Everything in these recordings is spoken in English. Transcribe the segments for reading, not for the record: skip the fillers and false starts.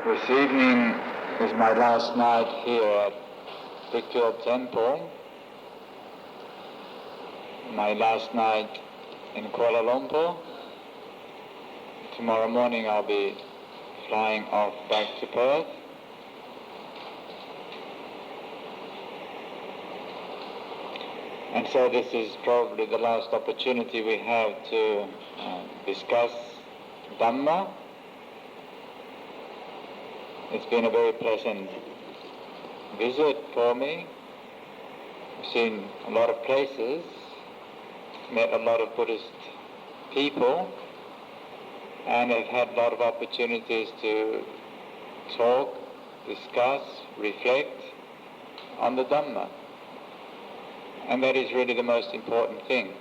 This evening is my last night here at Brickfield Temple. My last night in Kuala Lumpur. Tomorrow morning I'll be flying off back to Perth. And so this is probably the last opportunity we have to discuss Dhamma. It's been a very pleasant visit for me. I've seen a lot of places, met a lot of Buddhist people, and I've had a lot of opportunities to talk, discuss, reflect on the Dhamma. And that is really the most important thing.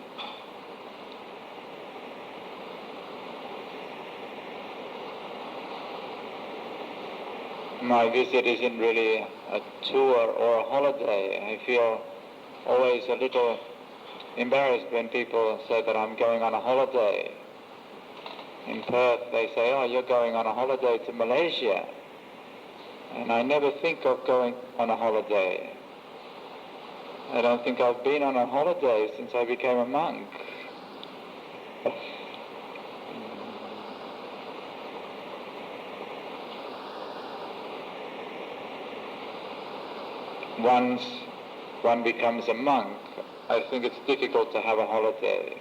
My visit isn't really a tour or a holiday. I feel always a little embarrassed when people say that I'm going on a holiday. In Perth they say, oh, you're going on a holiday to Malaysia. And I never think of going on a holiday. I don't think I've been on a holiday since I became a monk. Once one becomes a monk, I think it's difficult to have a holiday.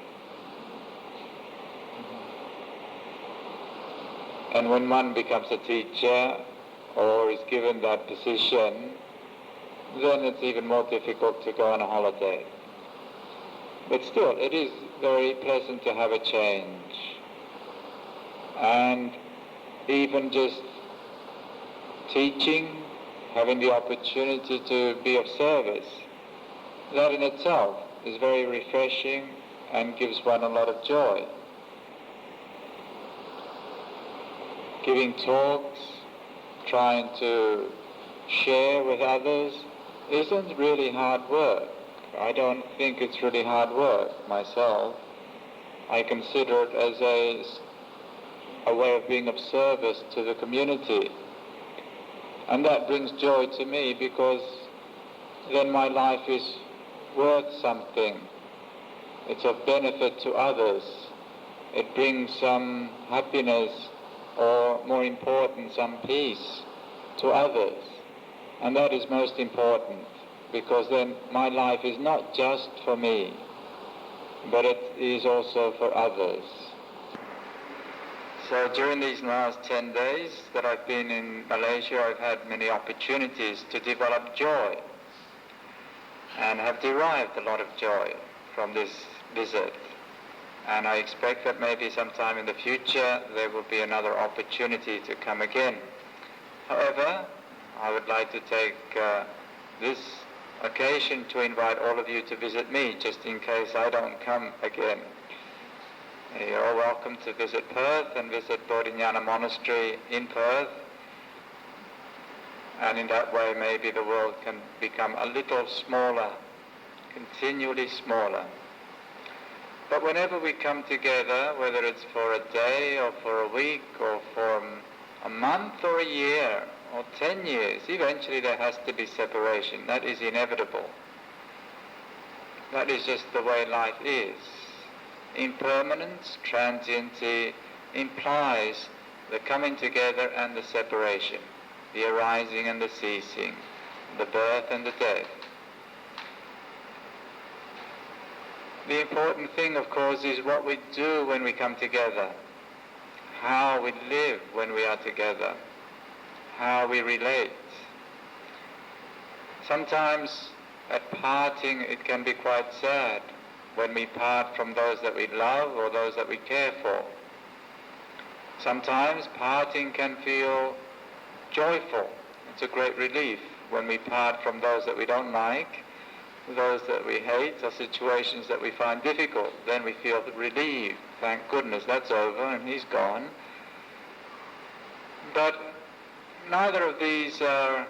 And when one becomes a teacher or is given that position, then it's even more difficult to go on a holiday. But still, it is very pleasant to have a change. And even just teaching, having the opportunity to be of service, that in itself is very refreshing and gives one a lot of joy. Giving talks, trying to share with others, isn't really hard work. I don't think it's really hard work myself. I consider it as a way of being of service to the community. And that brings joy to me because then my life is worth something. It's of benefit to others. It brings some happiness or, more important, some peace to others. And that is most important, because then my life is not just for me, but it is also for others. So during these last 10 days that I've been in Malaysia, I've had many opportunities to develop joy and have derived a lot of joy from this visit. And I expect that maybe sometime in the future there will be another opportunity to come again. However, I would like to take this occasion to invite all of you to visit me, just in case I don't come again. You're all welcome to visit Perth and visit Bodhinyana Monastery in Perth. And in that way maybe the world can become a little smaller, continually smaller. But whenever we come together, whether it's for a day or for a week or for a month or a year or 10 years, eventually there has to be separation. That is inevitable. That is just the way life is. Impermanence, transiency implies the coming together and the separation, the arising and the ceasing, the birth and the death. The important thing, of course, is what we do when we come together, how we live when we are together, how we relate. Sometimes at parting it can be quite sad when we part from those that we love or those that we care for. Sometimes parting can feel joyful. It's a great relief when we part from those that we don't like, those that we hate, or situations that we find difficult. Then we feel relieved. Thank goodness that's over and he's gone. But neither of these are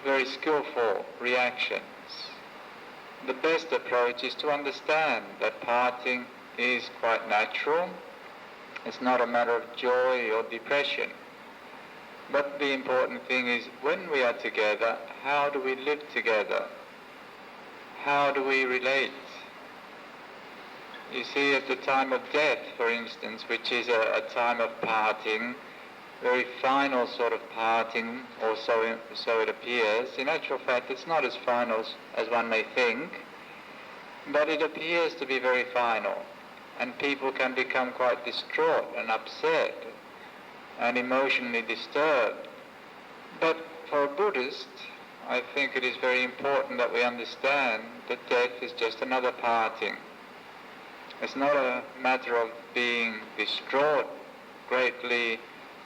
very skillful reactions. The best approach is to understand that parting is quite natural. It's not a matter of joy or depression. But the important thing is, when we are together, how do we live together? How do we relate? You see, at the time of death, for instance, which is a time of parting, very final sort of parting, or so it appears. In actual fact, it's not as final as one may think, but it appears to be very final, and people can become quite distraught and upset and emotionally disturbed. But for a Buddhist, I think it is very important that we understand that death is just another parting. It's not a matter of being distraught, greatly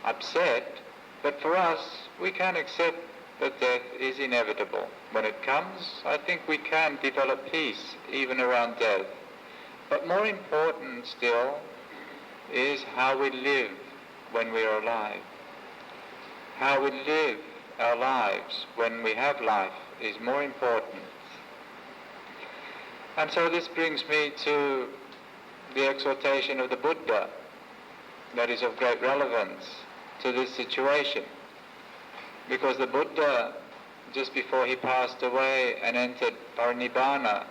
upset, but for us, we can accept that death is inevitable. When it comes, I think we can develop peace even around death. But more important still is how we live when we are alive. How we live our lives when we have life is more important. And so this brings me to the exhortation of the Buddha that is of great relevance to this situation. Because the Buddha, just before he passed away and entered Parinibbana,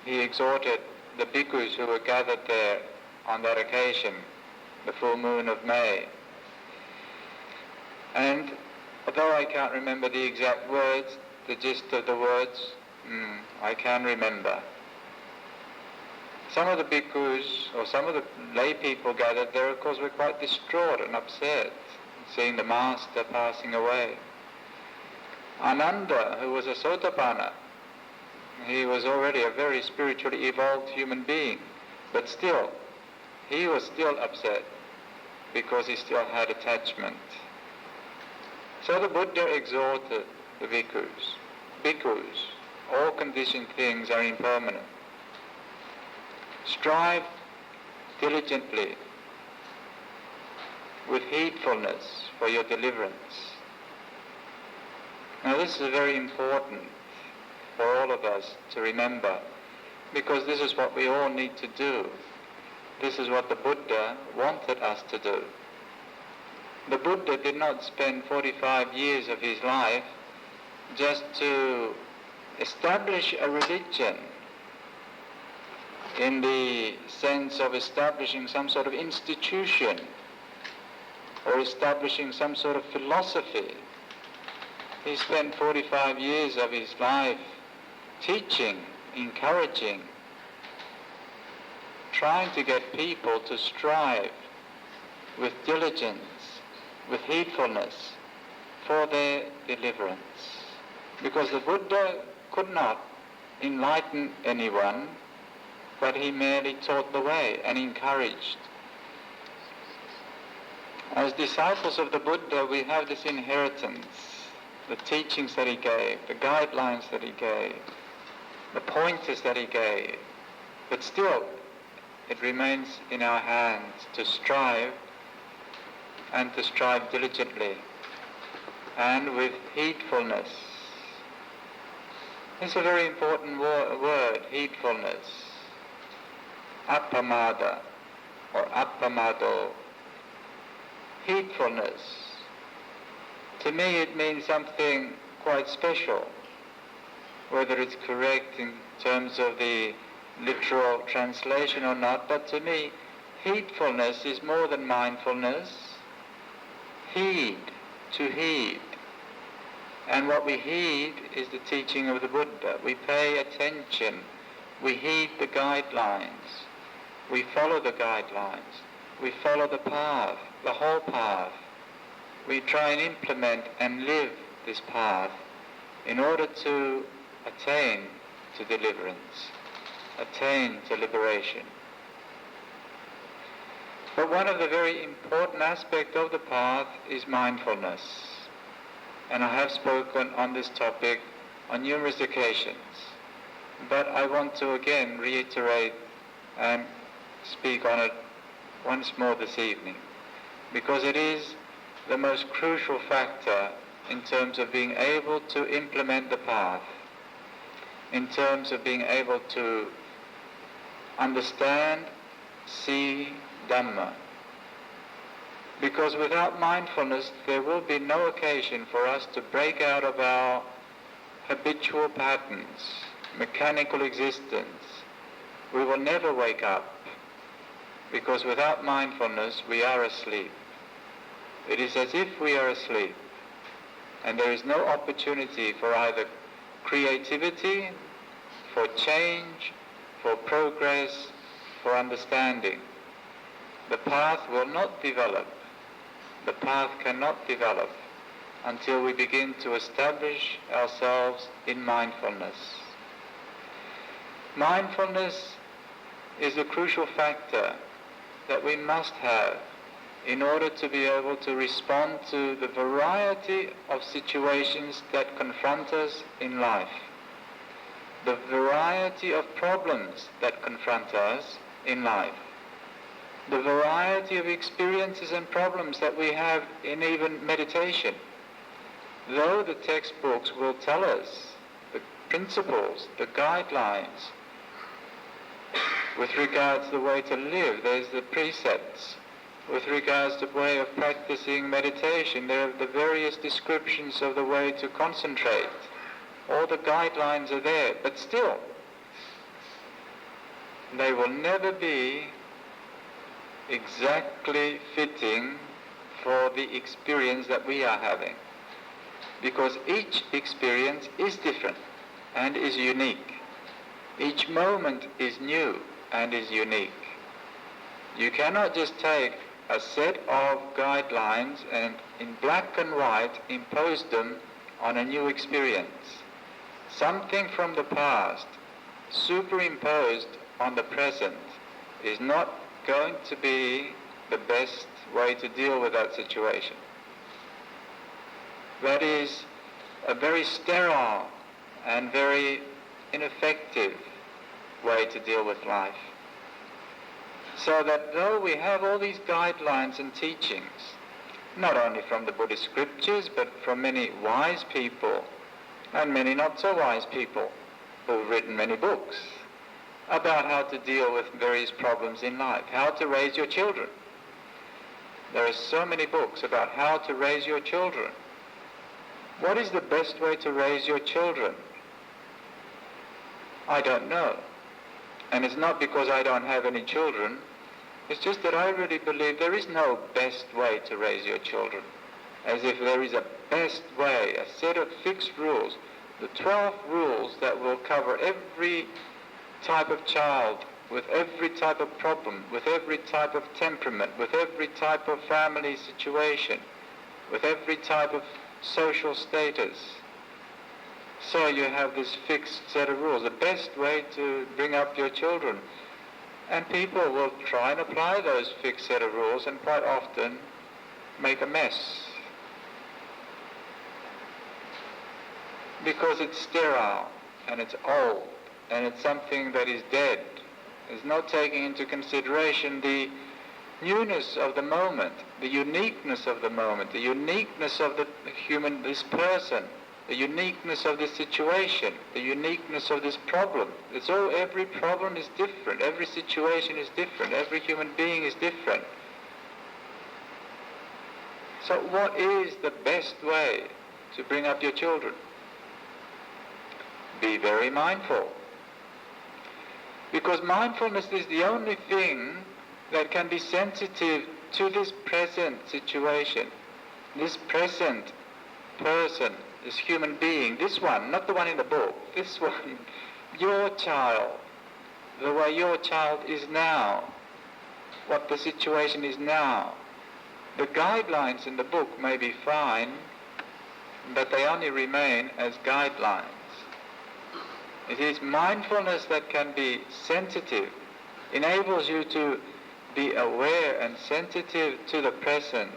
he exhorted the bhikkhus who were gathered there on that occasion, the full moon of May. And although I can't remember the exact words, the gist of the words, I can remember. Some of the bhikkhus, or some of the lay people gathered there, of course, were quite distraught and upset, seeing the master passing away. Ananda, who was a Sotapanna, he was already a very spiritually evolved human being, but still, he was still upset because he still had attachment. So the Buddha exhorted the bhikkhus, all conditioned things are impermanent. Strive diligently with heedfulness for your deliverance. Now this is very important for all of us to remember, because this is what we all need to do. This is what the Buddha wanted us to do. The Buddha did not spend 45 years of his life just to establish a religion in the sense of establishing some sort of institution or establishing some sort of philosophy. He spent 45 years of his life teaching, encouraging, trying to get people to strive with diligence, with heedfulness for their deliverance. Because the Buddha could not enlighten anyone, but he merely taught the way and encouraged. As disciples of the Buddha, we have this inheritance, the teachings that he gave, the guidelines that he gave, the pointers that he gave. But still, it remains in our hands to strive, and to strive diligently and with heedfulness. It's a very important word, heedfulness. Appamada or appamado. Heedfulness. To me it means something quite special, whether it's correct in terms of the literal translation or not, but to me heedfulness is more than mindfulness. Heed, to heed. And what we heed is the teaching of the Buddha. We pay attention. We heed the guidelines. We follow the guidelines. We follow the path, the whole path. We try and implement and live this path in order to attain to deliverance, attain to liberation. But one of the very important aspects of the path is mindfulness. And I have spoken on this topic on numerous occasions. But I want to again reiterate and speak on it once more this evening, because it is the most crucial factor in terms of being able to implement the path, in terms of being able to understand, see Dhamma. Because without mindfulness, there will be no occasion for us to break out of our habitual patterns, mechanical existence. We will never wake up, because without mindfulness, we are asleep. It is as if we are asleep, and there is no opportunity for either creativity, for change, for progress, for understanding. The path will not develop. The path cannot develop until we begin to establish ourselves in mindfulness. Mindfulness is a crucial factor that we must have in order to be able to respond to the variety of situations that confront us in life, the variety of problems that confront us in life, the variety of experiences and problems that we have in even meditation. Though the textbooks will tell us the principles, the guidelines, with regards to the way to live, there's the precepts. With regards to the way of practicing meditation, there are the various descriptions of the way to concentrate. All the guidelines are there, but still, they will never be exactly fitting for the experience that we are having. Because each experience is different and is unique. Each moment is new and is unique. You cannot just take a set of guidelines and in black and white impose them on a new experience. Something from the past superimposed on the present is not going to be the best way to deal with that situation. That is a very sterile and very ineffective way to deal with life. So that though we have all these guidelines and teachings, not only from the Buddhist scriptures, but from many wise people and many not so wise people who've written many books about how to deal with various problems in life, how to raise your children. There are so many books about how to raise your children. What is the best way to raise your children? I don't know. And it's not because I don't have any children. It's just that I really believe there is no best way to raise your children. As if there is a best way, a set of fixed rules, the 12 rules that will cover every type of child, with every type of problem, with every type of temperament, with every type of family situation, with every type of social status. So you have this fixed set of rules, the best way to bring up your children. And people will try and apply those fixed set of rules and quite often make a mess. Because it's sterile and it's old and it's something that is dead. It's not taking into consideration the newness of the moment, the uniqueness of the moment, the uniqueness of the human, this person, the uniqueness of this situation, the uniqueness of this problem. It's all, every problem is different, every situation is different, every human being is different. So what is the best way to bring up your children? Be very mindful. Because mindfulness is the only thing that can be sensitive to this present situation, this present person, this human being, this one, not the one in the book, this one, your child, the way your child is now, what the situation is now. The guidelines in the book may be fine, but they only remain as guidelines. It is mindfulness that can be sensitive, enables you to be aware and sensitive to the present,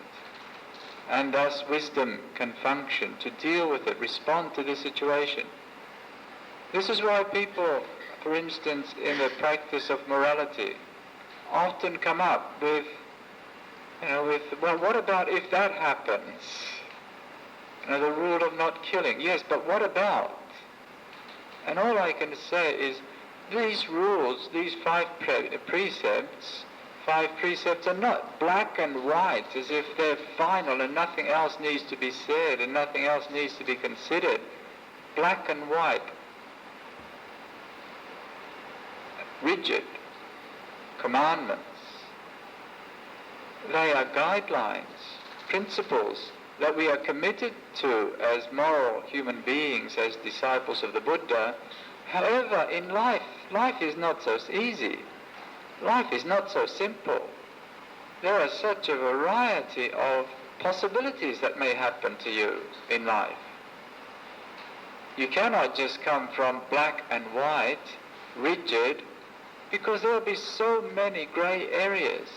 and thus wisdom can function to deal with it, respond to the situation. This is why people, for instance, in the practice of morality, often come up with, well, what about if that happens? The rule of not killing. Yes, but what about? And all I can say is these rules, these 5 precepts, 5 precepts are not black and white, as if they're final and nothing else needs to be said and nothing else needs to be considered. Black and white, rigid commandments. They are guidelines, principles that we are committed to as moral human beings, as disciples of the Buddha. However, in life is not so easy. Life is not so simple. There are such a variety of possibilities that may happen to you in life. You cannot just come from black and white, rigid, because there will be so many grey areas.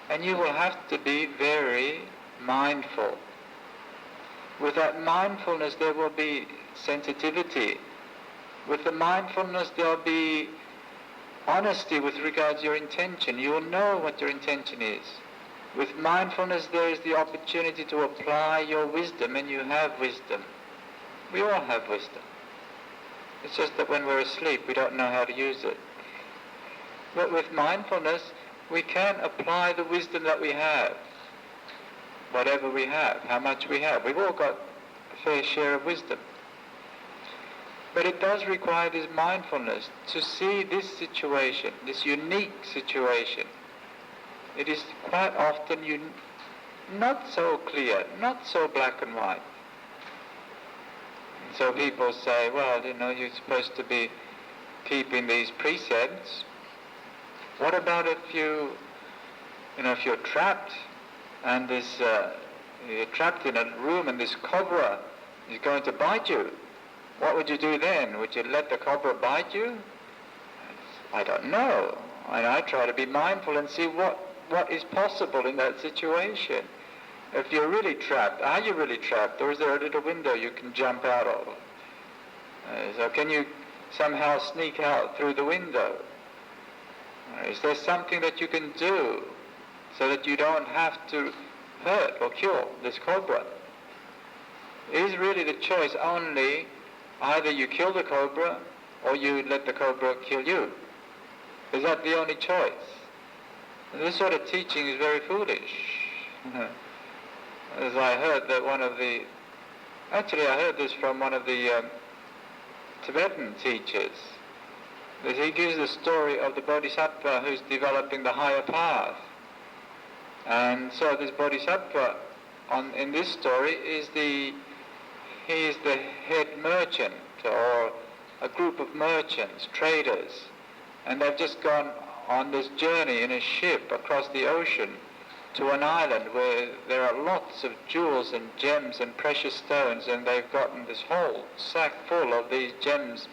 And you will have to be very mindful. With that mindfulness there will be sensitivity. With the mindfulness there will be honesty with regards to your intention. You will know what your intention is. With mindfulness there is the opportunity to apply your wisdom, and you have wisdom. We all have wisdom. It's just that when we're asleep we don't know how to use it. But with mindfulness we can apply the wisdom that we have. Whatever we have, how much we have. We've all got a fair share of wisdom. But it does require this mindfulness to see this situation, this unique situation. It is quite often not so clear, not so black and white. And so people say, well, you're supposed to be keeping these precepts. What about if you're trapped and you're trapped in a room and this cobra is going to bite you? What would you do then? Would you let the cobra bite you? I don't know. I try to be mindful and see what is possible in that situation. If you're really trapped, are you really trapped, or is there a little window you can jump out of? So can you somehow sneak out through the window? Is there something that you can do so that you don't have to hurt or kill this cobra? Is really the choice only either you kill the cobra or you let the cobra kill you? Is that the only choice? And this sort of teaching is very foolish. As I heard that I heard this from one of the Tibetan teachers. That he gives the story of the bodhisattva who's developing the higher path. And so this bodhisattva in this story is the head merchant, or a group of merchants, traders, and they've just gone on this journey in a ship across the ocean to an island where there are lots of jewels and gems and precious stones, and they've gotten this whole sack full of these gems,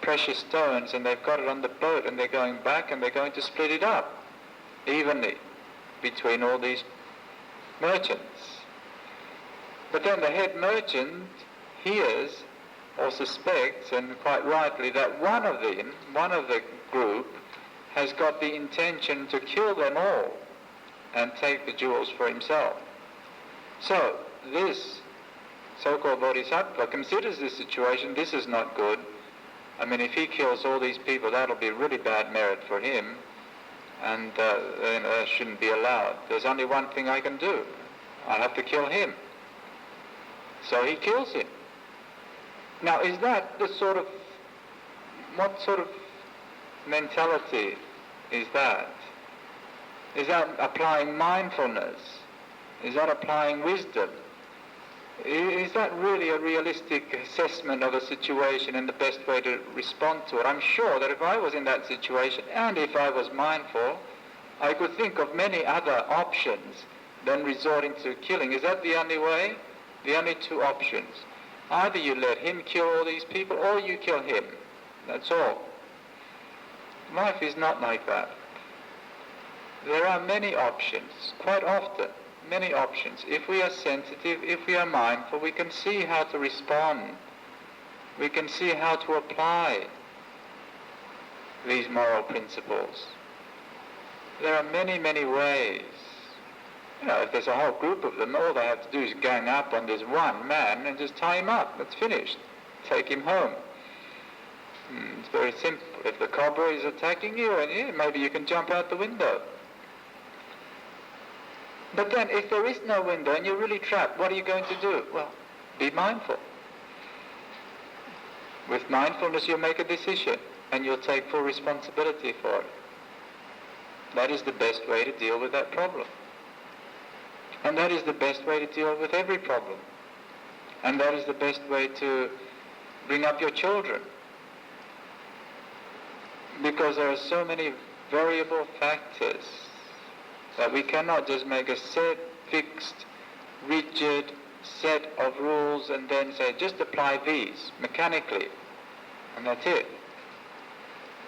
precious stones, and they've got it on the boat, and they're going back and they're going to split it up evenly between all these merchants. But then the head merchant hears or suspects, and quite rightly, that one of the group has got the intention to kill them all and take the jewels for himself. So this so-called bodhisattva considers this situation, this is not good. I mean, if he kills all these people, that'll be really bad merit for him, and that shouldn't be allowed. There's only one thing I can do. I have to kill him. So he kills him. Now, is that what sort of mentality is that? Is that applying mindfulness? Is that applying wisdom? Is that really a realistic assessment of a situation and the best way to respond to it? I'm sure that if I was in that situation, and if I was mindful, I could think of many other options than resorting to killing. Is that the only way? The only two options. Either you let him kill all these people, or you kill him. That's all. Life is not like that. There are many options, quite often. Many options. If we are sensitive, if we are mindful, we can see how to respond. We can see how to apply these moral principles. There are many, many ways. If there's a whole group of them, all they have to do is gang up on this one man and just tie him up. That's finished. Take him home. It's very simple. If the cobra is attacking you, maybe you can jump out the window. But then if there is no window and you're really trapped, what are you going to do? Well, be mindful. With mindfulness you'll make a decision and you'll take full responsibility for it. That is the best way to deal with that problem. And that is the best way to deal with every problem. And that is the best way to bring up your children. Because there are so many variable factors that we cannot just make a set, fixed, rigid set of rules and then say, just apply these mechanically, and that's it.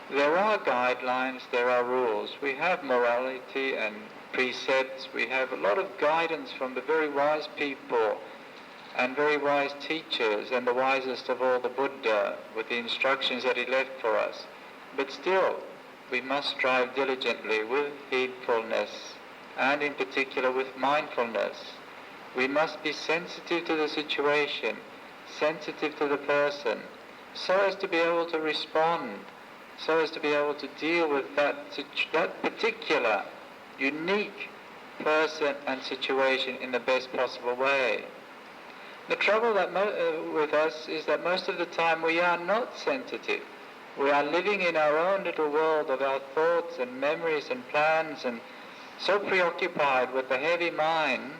There are guidelines, there are rules. We have morality and precepts. We have a lot of guidance from the very wise people and very wise teachers, and the wisest of all, the Buddha, with the instructions that he left for us. But still, we must strive diligently with heedfulness, and in particular with mindfulness. We must be sensitive to the situation, sensitive to the person, so as to be able to respond, so as to be able to deal with that particular, unique person and situation in the best possible way. The trouble with us is that most of the time we are not sensitive. We are living in our own little world of our thoughts and memories and plans, and so preoccupied with the heavy mind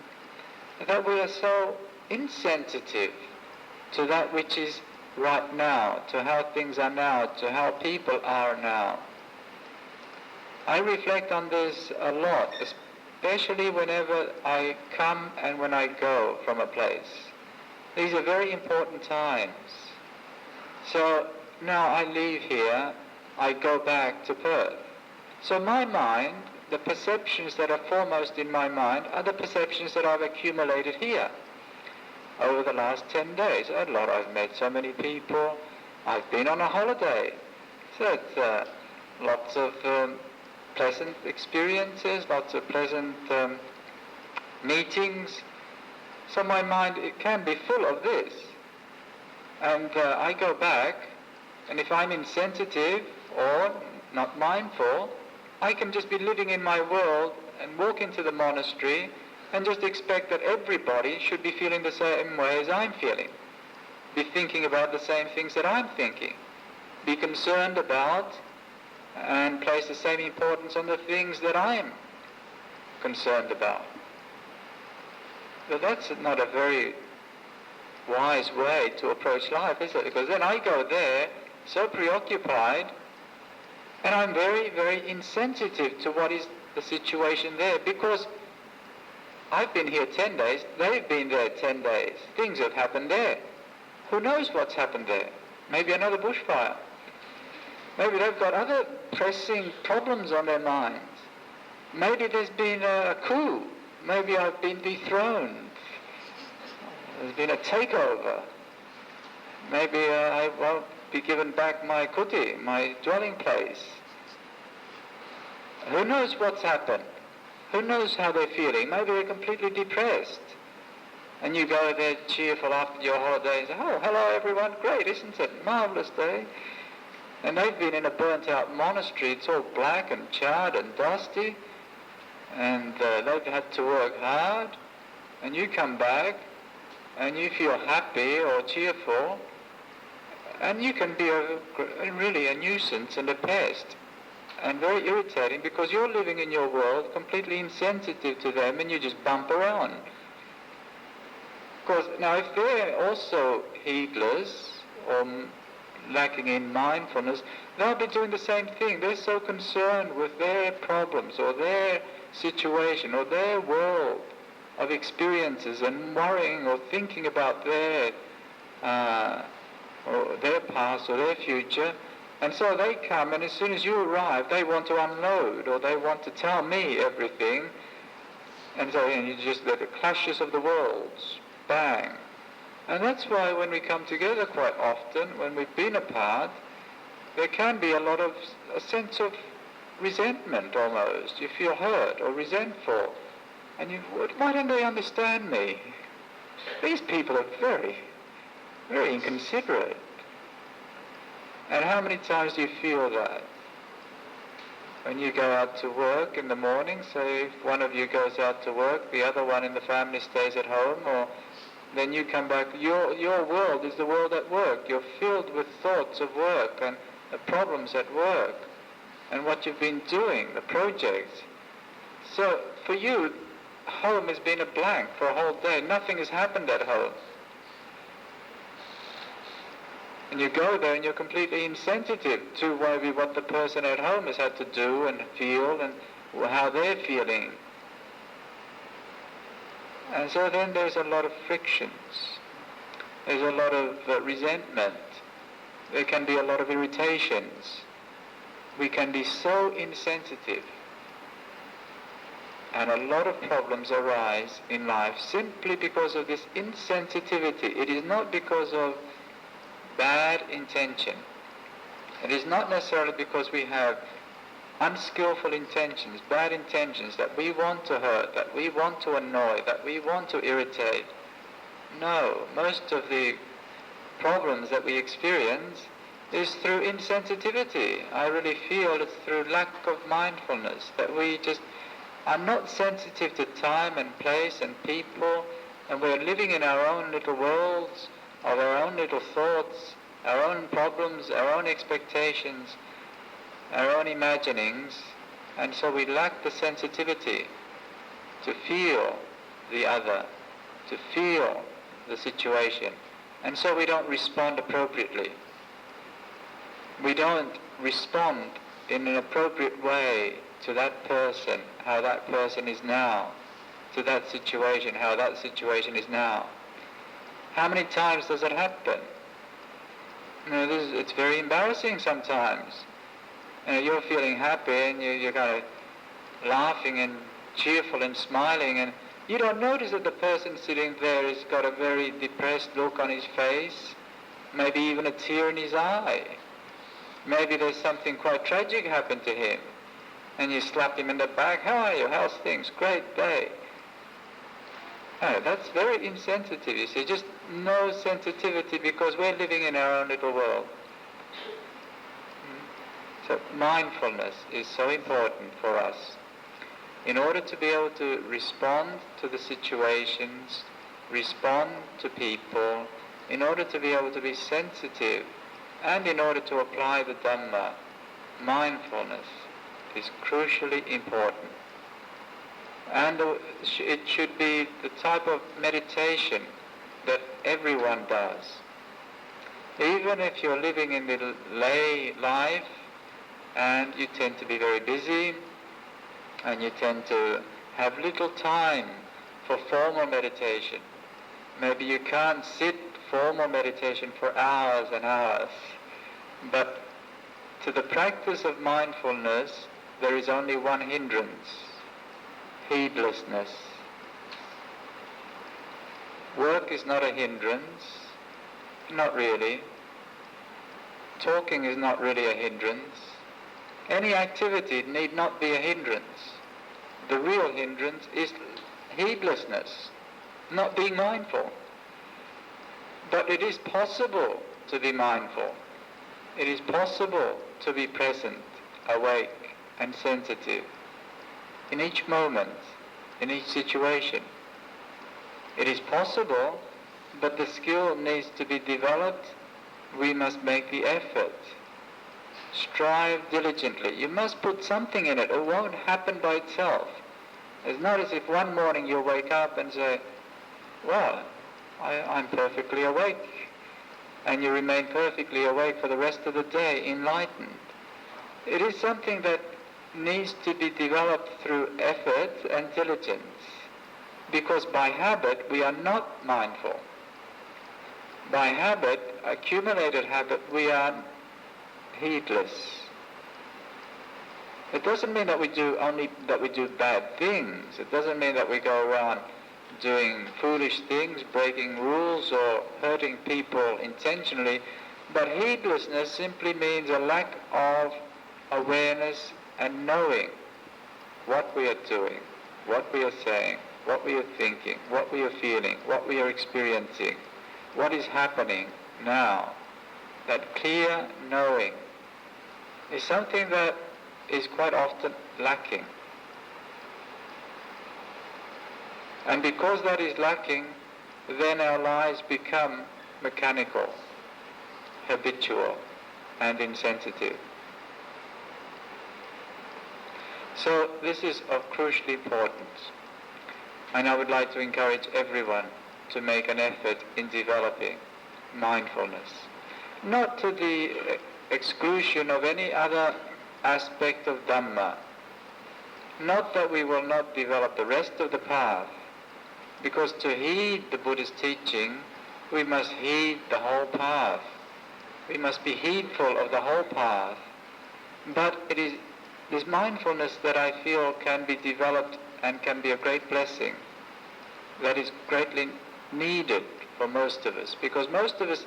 that we are so insensitive to that which is right now, to how things are now, to how people are now. I reflect on this a lot, especially whenever I come and when I go from a place. These are very important times. So now I leave here, I go back to Perth. So my mind, the perceptions that are foremost in my mind are the perceptions that I've accumulated here over the last 10 days. I've met so many people. I've been on a holiday. So it's lots of pleasant experiences, lots of pleasant meetings. So my mind, it can be full of this. And I go back, and if I'm insensitive or not mindful, I can just be living in my world and walk into the monastery and just expect that everybody should be feeling the same way as I'm feeling. Be thinking about the same things that I'm thinking. Be concerned about and place the same importance on the things that I'm concerned about. But that's not a very wise way to approach life, is it? Because then I go there so preoccupied, and I'm very, very insensitive to what is the situation there, because I've been here 10 days, they've been there 10 days. Things have happened there. Who knows what's happened there? Maybe another bushfire. Maybe they've got other pressing problems on their minds. Maybe there's been a coup. Maybe I've been dethroned. There's been a takeover. Maybe I won't be given back my kuti, my dwelling place. Who knows what's happened? Who knows how they're feeling? Maybe they're completely depressed. And you go there cheerful after your holiday and say, oh, hello everyone, great, isn't it? Marvellous day. And they've been in a burnt-out monastery. It's all black and charred and dusty. And they've had to work hard. And you come back and you feel happy or cheerful. And you can be really a nuisance and a pest. And very irritating, because you're living in your world completely insensitive to them, and you just bump around. Of course, now if they're also heedless or lacking in mindfulness, they'll be doing the same thing. They're so concerned with their problems or their situation or their world of experiences, and worrying or thinking about their past or their future. And so they come, and as soon as you arrive, they want to unload, or they want to tell me everything. And so you just get the clashes of the worlds. Bang. And that's why when we come together quite often, when we've been apart, there can be a sense of resentment almost. You feel hurt or resentful. And why don't they understand me? These people are very, very inconsiderate. And how many times do you feel that? When you go out to work in the morning, say if one of you goes out to work, the other one in the family stays at home, or then you come back, your world is the world at work. You're filled with thoughts of work and the problems at work and what you've been doing, the projects. So for you, home has been a blank for a whole day. Nothing has happened at home. And you go there and you're completely insensitive to maybe what the person at home has had to do and feel and how they're feeling. And so then there's a lot of frictions. There's a lot of resentment. There can be a lot of irritations. We can be so insensitive. And a lot of problems arise in life simply because of this insensitivity. It is not because of bad intention. It is not necessarily because we have unskillful intentions, bad intentions, that we want to hurt, that we want to annoy, that we want to irritate. No, most of the problems that we experience is through insensitivity. I really feel it's through lack of mindfulness, that we just are not sensitive to time and place and people, and we're living in our own little worlds of our own little thoughts, our own problems, our own expectations, our own imaginings, and so we lack the sensitivity to feel the other, to feel the situation, and so we don't respond appropriately. We don't respond in an appropriate way to that person, how that person is now, to that situation, how that situation is now. How many times does it happen? It's very embarrassing sometimes. You're feeling happy and you're kind of laughing and cheerful and smiling, and you don't notice that the person sitting there has got a very depressed look on his face, maybe even a tear in his eye. Maybe there's something quite tragic happened to him, and you slap him in the back. How are you? How's things? Great day. Oh, that's very insensitive, you see. Just no sensitivity because we're living in our own little world. So mindfulness is so important for us. In order to be able to respond to the situations, respond to people, in order to be able to be sensitive, and in order to apply the Dhamma, mindfulness is crucially important. And it should be the type of meditation that everyone does. Even if you're living in the lay life and you tend to be very busy and you tend to have little time for formal meditation. Maybe you can't sit formal meditation for hours and hours. But to the practice of mindfulness, there is only one hindrance: heedlessness. Work is not a hindrance, not really. Talking is not really a hindrance. Any activity need not be a hindrance. The real hindrance is heedlessness, not being mindful. But it is possible to be mindful. It is possible to be present, awake and sensitive in each moment, in each situation. It is possible, but the skill needs to be developed. We must make the effort. Strive diligently. You must put something in it. It won't happen by itself. It's not as if one morning you'll wake up and say, well, I'm perfectly awake. And you remain perfectly awake for the rest of the day, enlightened. It is something that needs to be developed through effort and diligence. Because by habit, we are not mindful. By habit, accumulated habit, we are heedless. It doesn't mean that we do bad things. It doesn't mean that we go around doing foolish things, breaking rules or hurting people intentionally. But heedlessness simply means a lack of awareness and knowing what we are doing, what we are saying, what we are thinking, what we are feeling, what we are experiencing, what is happening now. That clear knowing is something that is quite often lacking. And because that is lacking, then our lives become mechanical, habitual, and insensitive. So this is of crucial importance. And I would like to encourage everyone to make an effort in developing mindfulness. Not to the exclusion of any other aspect of Dhamma. Not that we will not develop the rest of the path, because to heed the Buddha's teaching, we must heed the whole path. We must be heedful of the whole path. But it is this mindfulness that I feel can be developed and can be a great blessing, that is greatly needed for most of us, because most of us,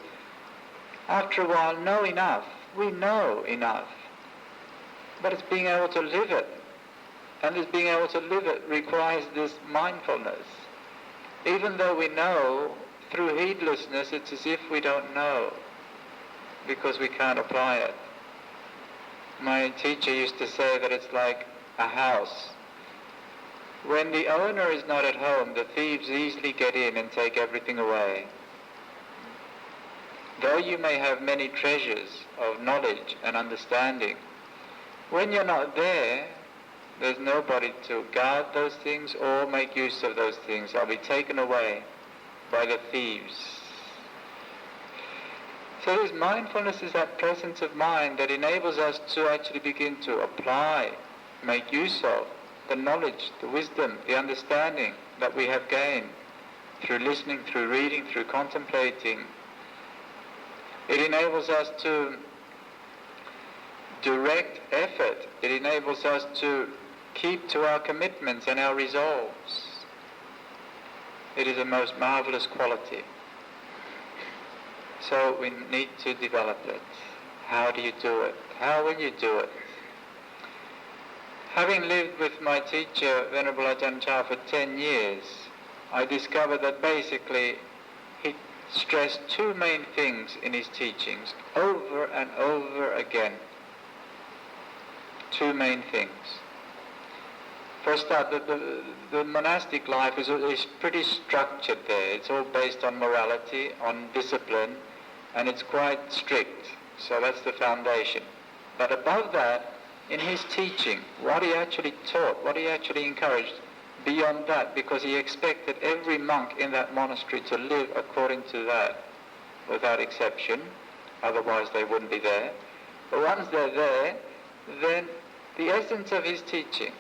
after a while, know enough. We know enough. But it's being able to live it. And this being able to live it requires this mindfulness. Even though we know, through heedlessness, it's as if we don't know, because we can't apply it. My teacher used to say that it's like a house. When the owner is not at home, the thieves easily get in and take everything away. Though you may have many treasures of knowledge and understanding, when you're not there, there's nobody to guard those things or make use of those things. They'll be taken away by the thieves. So this mindfulness is that presence of mind that enables us to actually begin to apply, make use of the knowledge, the wisdom, the understanding that we have gained through listening, through reading, through contemplating. It enables us to direct effort. It enables us to keep to our commitments and our resolves. It is a most marvelous quality. So we need to develop it. How do you do it? How will you do it? Having lived with my teacher, Venerable Ajahn for 10 years, I discovered that basically he stressed two main things in his teachings over and over again. Two main things. For a start, the monastic life is pretty structured there. It's all based on morality, on discipline, and it's quite strict. So that's the foundation. But above that, in his teaching, what he actually taught, what he actually encouraged, beyond that, because he expected every monk in that monastery to live according to that, without exception, otherwise they wouldn't be there. But once they're there, then the essence of his teaching,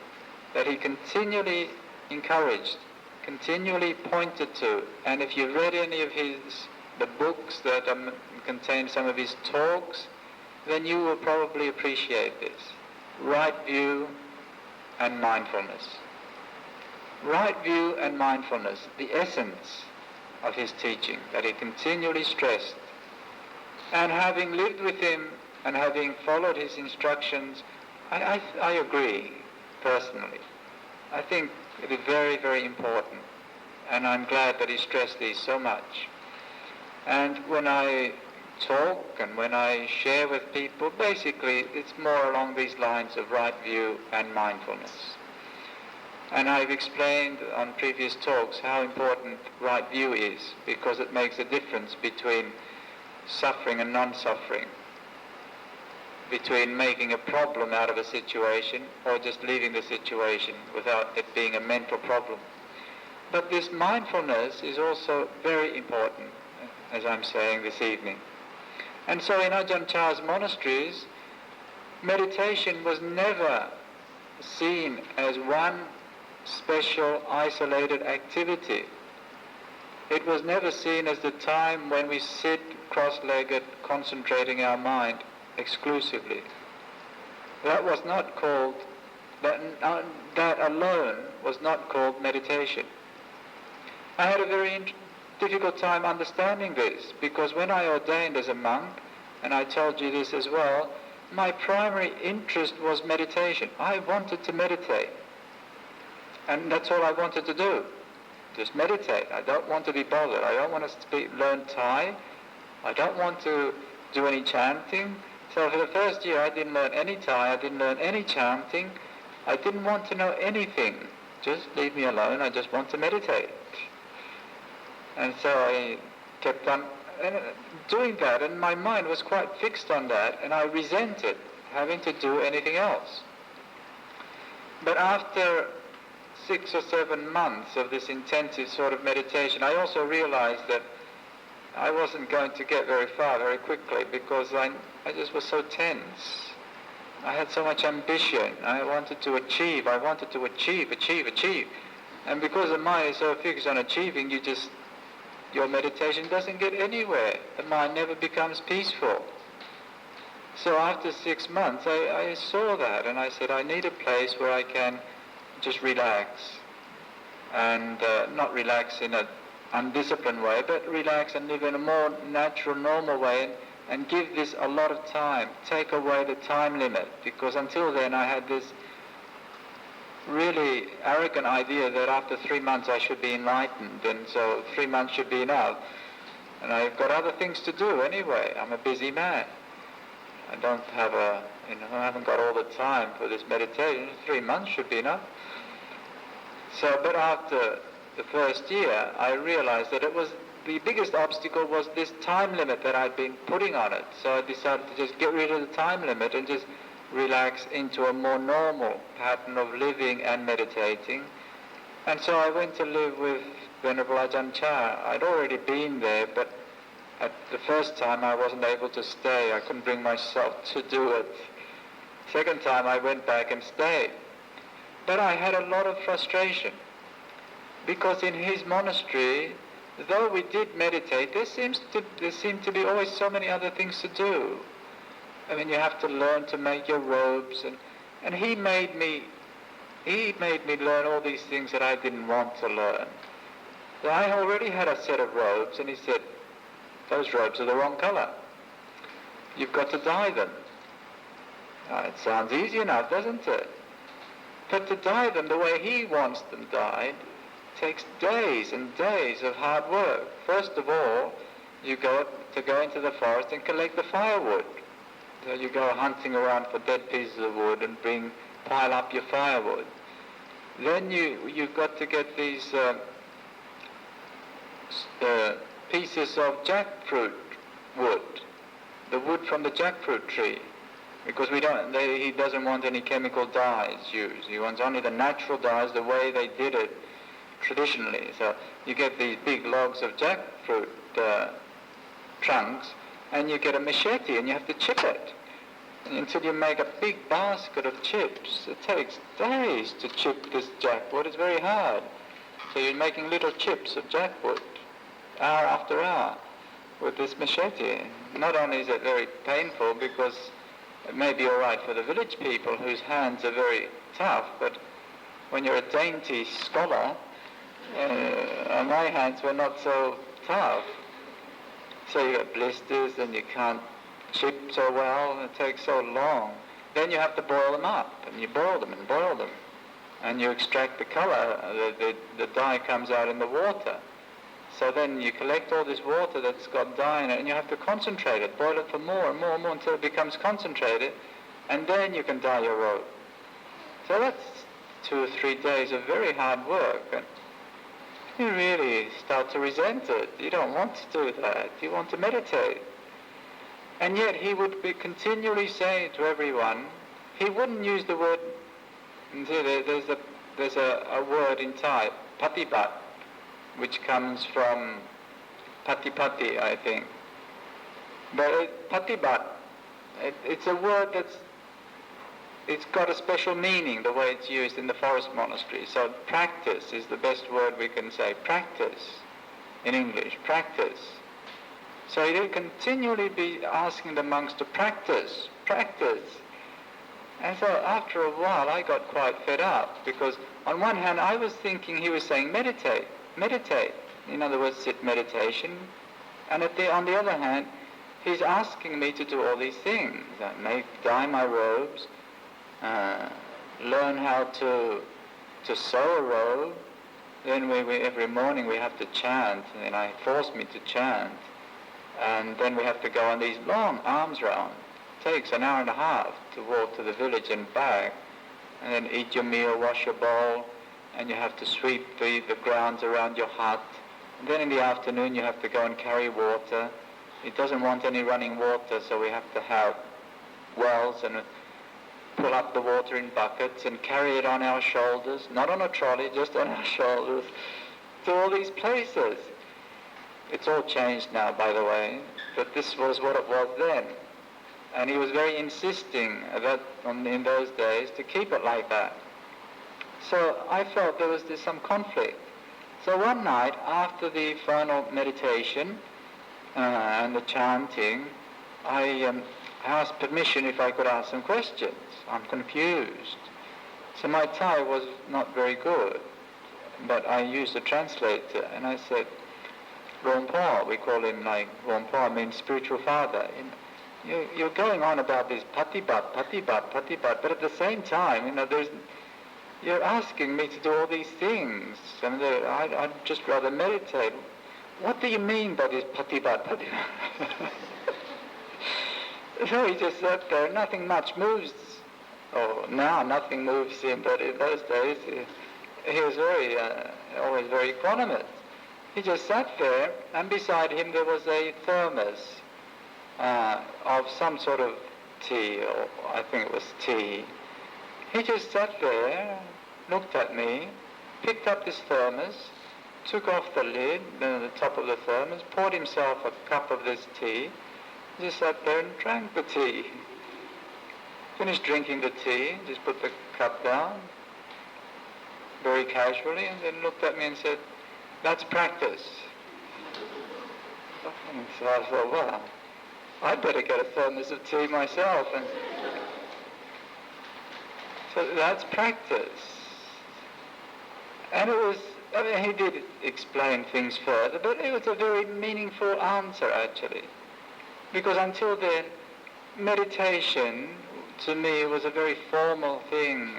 that he continually encouraged, continually pointed to, and if you read any of the books that contain some of his talks, then you will probably appreciate this. Right view and mindfulness. Right view and mindfulness, the essence of his teaching that he continually stressed. And having lived with him and having followed his instructions, I agree, personally. I think it is very, very important. And I'm glad that he stressed these so much. And when I talk and when I share with people, basically it's more along these lines of right view and mindfulness. And I've explained on previous talks how important right view is, because it makes a difference between suffering and non-suffering, between making a problem out of a situation or just leaving the situation without it being a mental problem. But this mindfulness is also very important, as I'm saying this evening. And so in Ajahn Chah's monasteries, meditation was never seen as one special isolated activity. It was never seen as the time when we sit cross-legged concentrating our mind exclusively. That was not called, that alone was not called meditation. I had a very difficult time understanding this, because when I ordained as a monk, and I told you this as well, my primary interest was meditation. I wanted to meditate. And that's all I wanted to do. Just meditate. I don't want to be bothered. I don't want to learn Thai. I don't want to do any chanting, So for the first year I didn't learn any Thai, I didn't learn any chanting, I didn't want to know anything. Just leave me alone, I just want to meditate. And so I kept on doing that, and my mind was quite fixed on that, and I resented having to do anything else. But after 6 or 7 months of this intensive sort of meditation, I also realized that I wasn't going to get very far very quickly, because I just was so tense. I had so much ambition. I wanted to achieve. And because the mind is so fixed on achieving, your meditation doesn't get anywhere. The mind never becomes peaceful. So after 6 months, I saw that, and I said, I need a place where I can just relax, and not relax in an undisciplined way, but relax and live in a more natural, normal way, and give this a lot of time, take away the time limit, because until then I had this really arrogant idea that after 3 months I should be enlightened, and so 3 months should be enough, and I've got other things to do anyway. I'm a busy man. I haven't got all the time for this meditation. 3 months should be enough. So, but after the first year, I realized that the biggest obstacle was this time limit that I'd been putting on it. So I decided to just get rid of the time limit and just relax into a more normal pattern of living and meditating. And so I went to live with Venerable Ajahn. I'd already been there, but at the first time I wasn't able to stay. I couldn't bring myself to do it. Second time I went back and stayed. But I had a lot of frustration, because in his monastery, though we did meditate, there seemed to be always so many other things to do. I mean, you have to learn to make your robes, and he made me learn all these things that I didn't want to learn. So I already had a set of robes, and he said, those robes are the wrong color. You've got to dye them. It sounds easy enough, doesn't it? But to dye them the way he wants them dyed takes days and days of hard work. First of all, you go into the forest and collect the firewood. So you go hunting around for dead pieces of wood and pile up your firewood. Then you've got to get these pieces of jackfruit wood, the wood from the jackfruit tree, because he doesn't want any chemical dyes used. He wants only the natural dyes, the way they did it traditionally. So you get these big logs of jackfruit trunks, and you get a machete and you have to chip it until you make a big basket of chips. It takes days to chip this jackwood. It's very hard. So you're making little chips of jackwood, hour after hour, with this machete. Not only is it very painful, because it may be all right for the village people whose hands are very tough, but when you're a dainty scholar, my hands were not so tough. So you get blisters, and you can't chip so well, and it takes so long. Then you have to boil them up, and you boil them, and you extract the color. The dye comes out in the water. So then you collect all this water that's got dye in it, and you have to concentrate it, boil it for more and more and more until it becomes concentrated, and then you can dye your robe. So that's 2 or 3 days of very hard work, and you really start to resent it. You don't want to do that. You want to meditate. And yet he would be continually saying to everyone, he wouldn't use the word, there's a word in Thai, patibat, which comes from patipati, I think. But patibat, it's a word it's got a special meaning, the way it's used in the forest monastery. So practice is the best word we can say. Practice, in English, practice. So he'd continually be asking the monks to practice. And so after a while I got quite fed up, because on one hand I was thinking he was saying meditate. In other words, sit meditation. And on the other hand, he's asking me to do all these things. Dye my robes, learn how to sew a robe. Then every morning we have to chant, and he forced me to chant. And then we have to go on these long arms round takes an hour and a half to walk to the village and back, and then eat your meal, wash your bowl, and you have to sweep the grounds around your hut. And then in the afternoon you have to go and carry water. It doesn't want any running water, so we have to have wells and pull up the water in buckets and carry it on our shoulders, not on a trolley, just on our shoulders, to all these places. It's all changed now, by the way, but this was what it was then. And he was very insisting in those days to keep it like that. So I felt there was some conflict. So one night, after the final meditation and the chanting, I asked permission if I could ask some questions. I'm confused. So my Thai was not very good, but I used a translator, and I said, Luang Por, we call him like Luang Por, means spiritual father. You're going on about this patibat, but at the same time, you're asking me to do all these things, and I'd just rather meditate. What do you mean by this patibat? So he just sat there, nothing much moves. Oh, now nothing moves him, but in those days he was always very equanimous. He just sat there, and beside him there was a thermos of some sort of tea, or I think it was tea. He just sat there, looked at me, picked up this thermos, took off the lid, the top of the thermos, poured himself a cup of this tea, just sat there and drank the tea. Finished drinking the tea, just put the cup down, very casually, and then looked at me and said, "That's practice." And so I thought, well, I'd better get a thermos of tea myself. And so that's practice. And he did explain things further, but it was a very meaningful answer, actually. Because until then, meditation, to me, was a very formal thing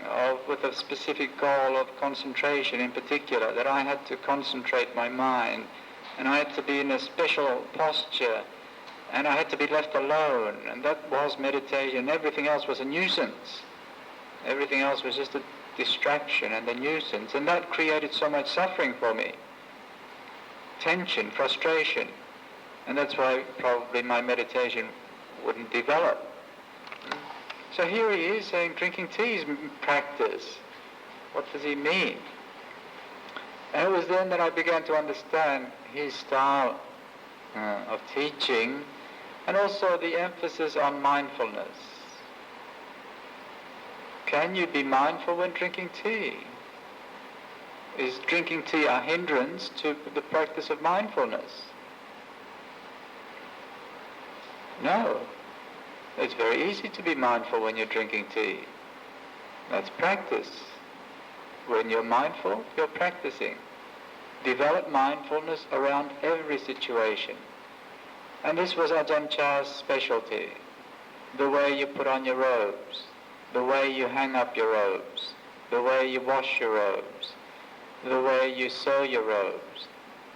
with a specific goal of concentration in particular, that I had to concentrate my mind, and I had to be in a special posture, and I had to be left alone, and that was meditation. Everything else was a nuisance. Everything else was just a distraction and a nuisance, and that created so much suffering for me. Tension, frustration, and that's why probably my meditation wouldn't develop. So here he is saying drinking tea is practice. What does he mean? And it was then that I began to understand his style of teaching, and also the emphasis on mindfulness. Can you be mindful when drinking tea? Is drinking tea a hindrance to the practice of mindfulness? No. It's very easy to be mindful when you're drinking tea. That's practice. When you're mindful, you're practicing. Develop mindfulness around every situation. And this was Ajahn Chah's specialty. The way you put on your robes, the way you hang up your robes, the way you wash your robes, the way you sew your robes,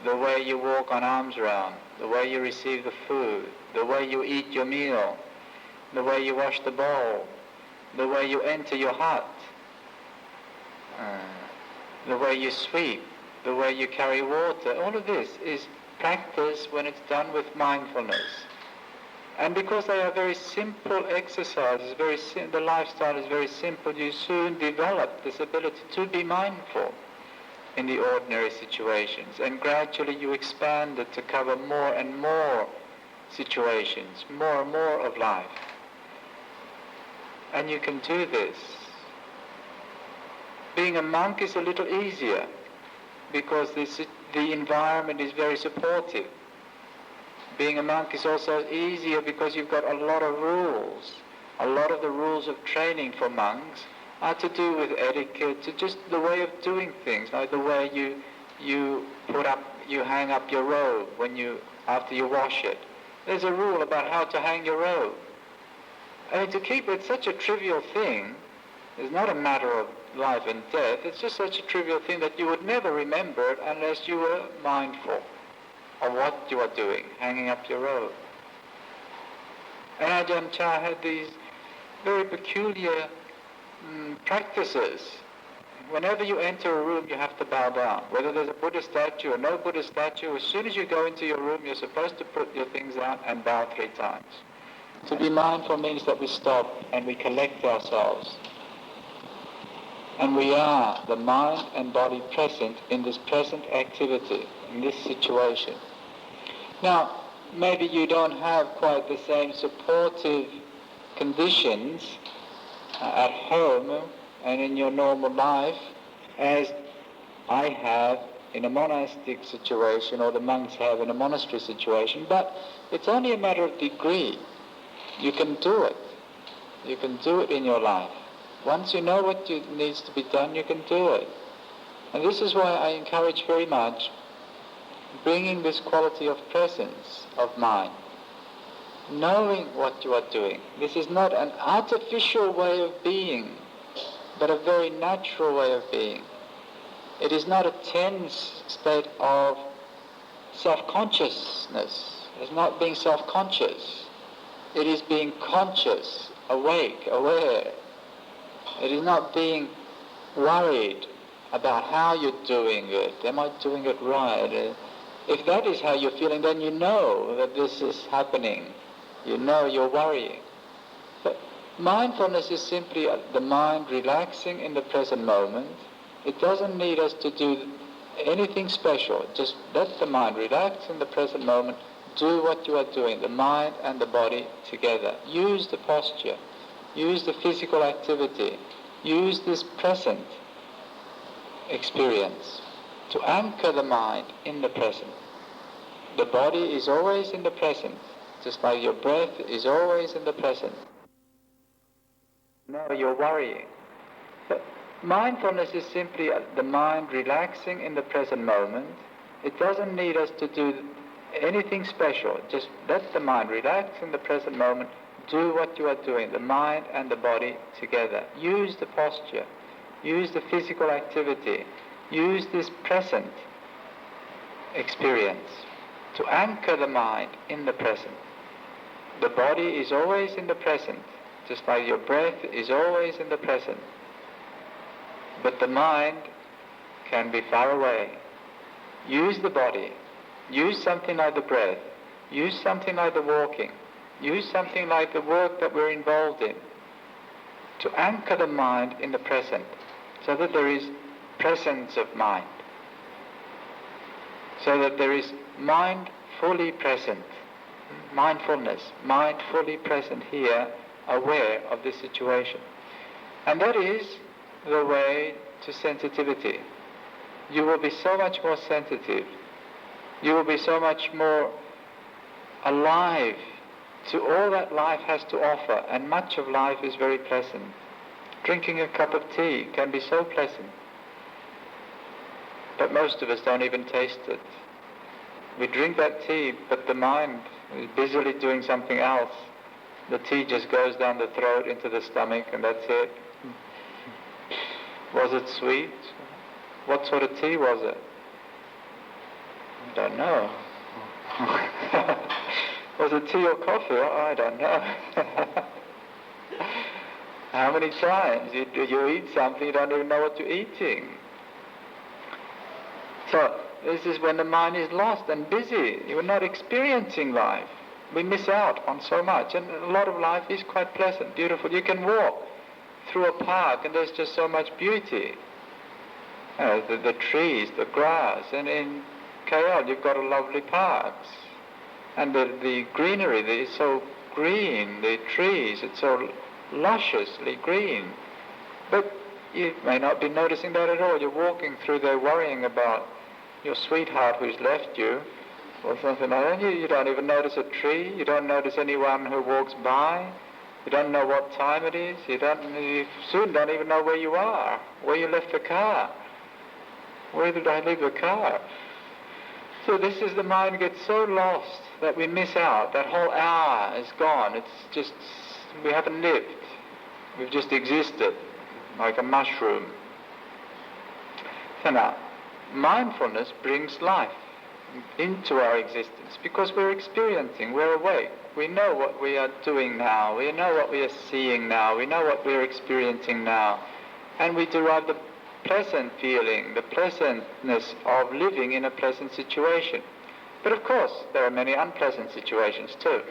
the way you walk on arms round, the way you receive the food, the way you eat your meal, the way you wash the bowl, the way you enter your hut, the way you sweep, the way you carry water. All of this is practice when it's done with mindfulness. And because they are very simple exercises, the lifestyle is very simple, you soon develop this ability to be mindful in the ordinary situations. And gradually you expand it to cover more and more situations, more and more of life. And you can do this. Being a monk is a little easier because the environment is very supportive. Being a monk is also easier because you've got a lot of rules. A lot of the rules of training for monks are to do with etiquette, to just the way of doing things, like the way you hang up your robe after you wash it. There's a rule about how to hang your robe. I mean, to keep it such a trivial thing is not a matter of life and death. It's just such a trivial thing that you would never remember it unless you were mindful of what you are doing, hanging up your robe. And Ajahn Chah had these very peculiar practices. Whenever you enter a room, you have to bow down. Whether there's a Buddha statue or no Buddha statue, as soon as you go into your room, you're supposed to put your things out and bow 3 times. To be mindful means that we stop and we collect ourselves. And we are the mind and body present in this present activity, in this situation. Now, maybe you don't have quite the same supportive conditions at home and in your normal life as I have in a monastic situation or the monks have in a monastery situation, but it's only a matter of degree. You can do it. You can do it in your life. Once you know what needs to be done, you can do it. And this is why I encourage very much bringing this quality of presence of mind, knowing what you are doing. This is not an artificial way of being, but a very natural way of being. It is not a tense state of self-consciousness. It's not being self-conscious. It is being conscious, awake, aware. It is not being worried about how you're doing it. Am I doing it right? If that is how you're feeling, then you know that this is happening. You know you're worrying. But mindfulness is simply the mind relaxing in the present moment. It doesn't need us to do anything special. Just let the mind relax in the present moment. Do what you are doing, the mind and the body together. Use the posture. Use the physical activity. Use this present experience to anchor the mind in the present. The body is always in the present, just like your breath is always in the present. No, you're worrying. But mindfulness is simply the mind relaxing in the present moment. It doesn't need us to do anything special. Just let the mind relax in the present moment. Do what you are doing, the mind and the body together. Use the posture. Use the physical activity. Use this present experience to anchor the mind in the present. The body is always in the present, just like your breath is always in the present. But the mind can be far away. Use the body. Use something like the breath. Use something like the walking. Use something like the work that we're involved in to anchor the mind in the present so that there is presence of mind, so that there is mind fully present, mindfulness, mind fully present here, aware of the situation. And that is the way to sensitivity. You will be so much more sensitive. You will be so much more alive to all that life has to offer, and much of life is very pleasant. Drinking a cup of tea can be so pleasant, but most of us don't even taste it. We drink that tea, but the mind is busily doing something else. The tea just goes down the throat into the stomach, and that's it. Was it sweet? What sort of tea was it? I don't know. Was it tea or coffee? I don't know. How many times you eat something, you don't even know what you're eating. So this is when the mind is lost and busy. You're not experiencing life. We miss out on so much. And a lot of life is quite pleasant, beautiful. You can walk through a park and there's just so much beauty. You know, the trees, the grass. And in KL you've got a lovely parks. And the greenery is so green, the trees, it's so lusciously green. But you may not be noticing that at all. You're walking through there worrying about your sweetheart who's left you, or something like that. You don't even notice a tree. You don't notice anyone who walks by. You don't know what time it is. You soon don't even know where you are, where you left the car. Where did I leave the car? So this is the mind gets so lost that we miss out. That whole hour is gone. It's just, we haven't lived. We've just existed like a mushroom. So now, mindfulness brings life. into our existence because we're experiencing, we're awake. We know what we are doing now, we know what we are seeing now, we know what we're experiencing now, and we derive the pleasant feeling, the pleasantness of living in a pleasant situation. But of course, there are many unpleasant situations too.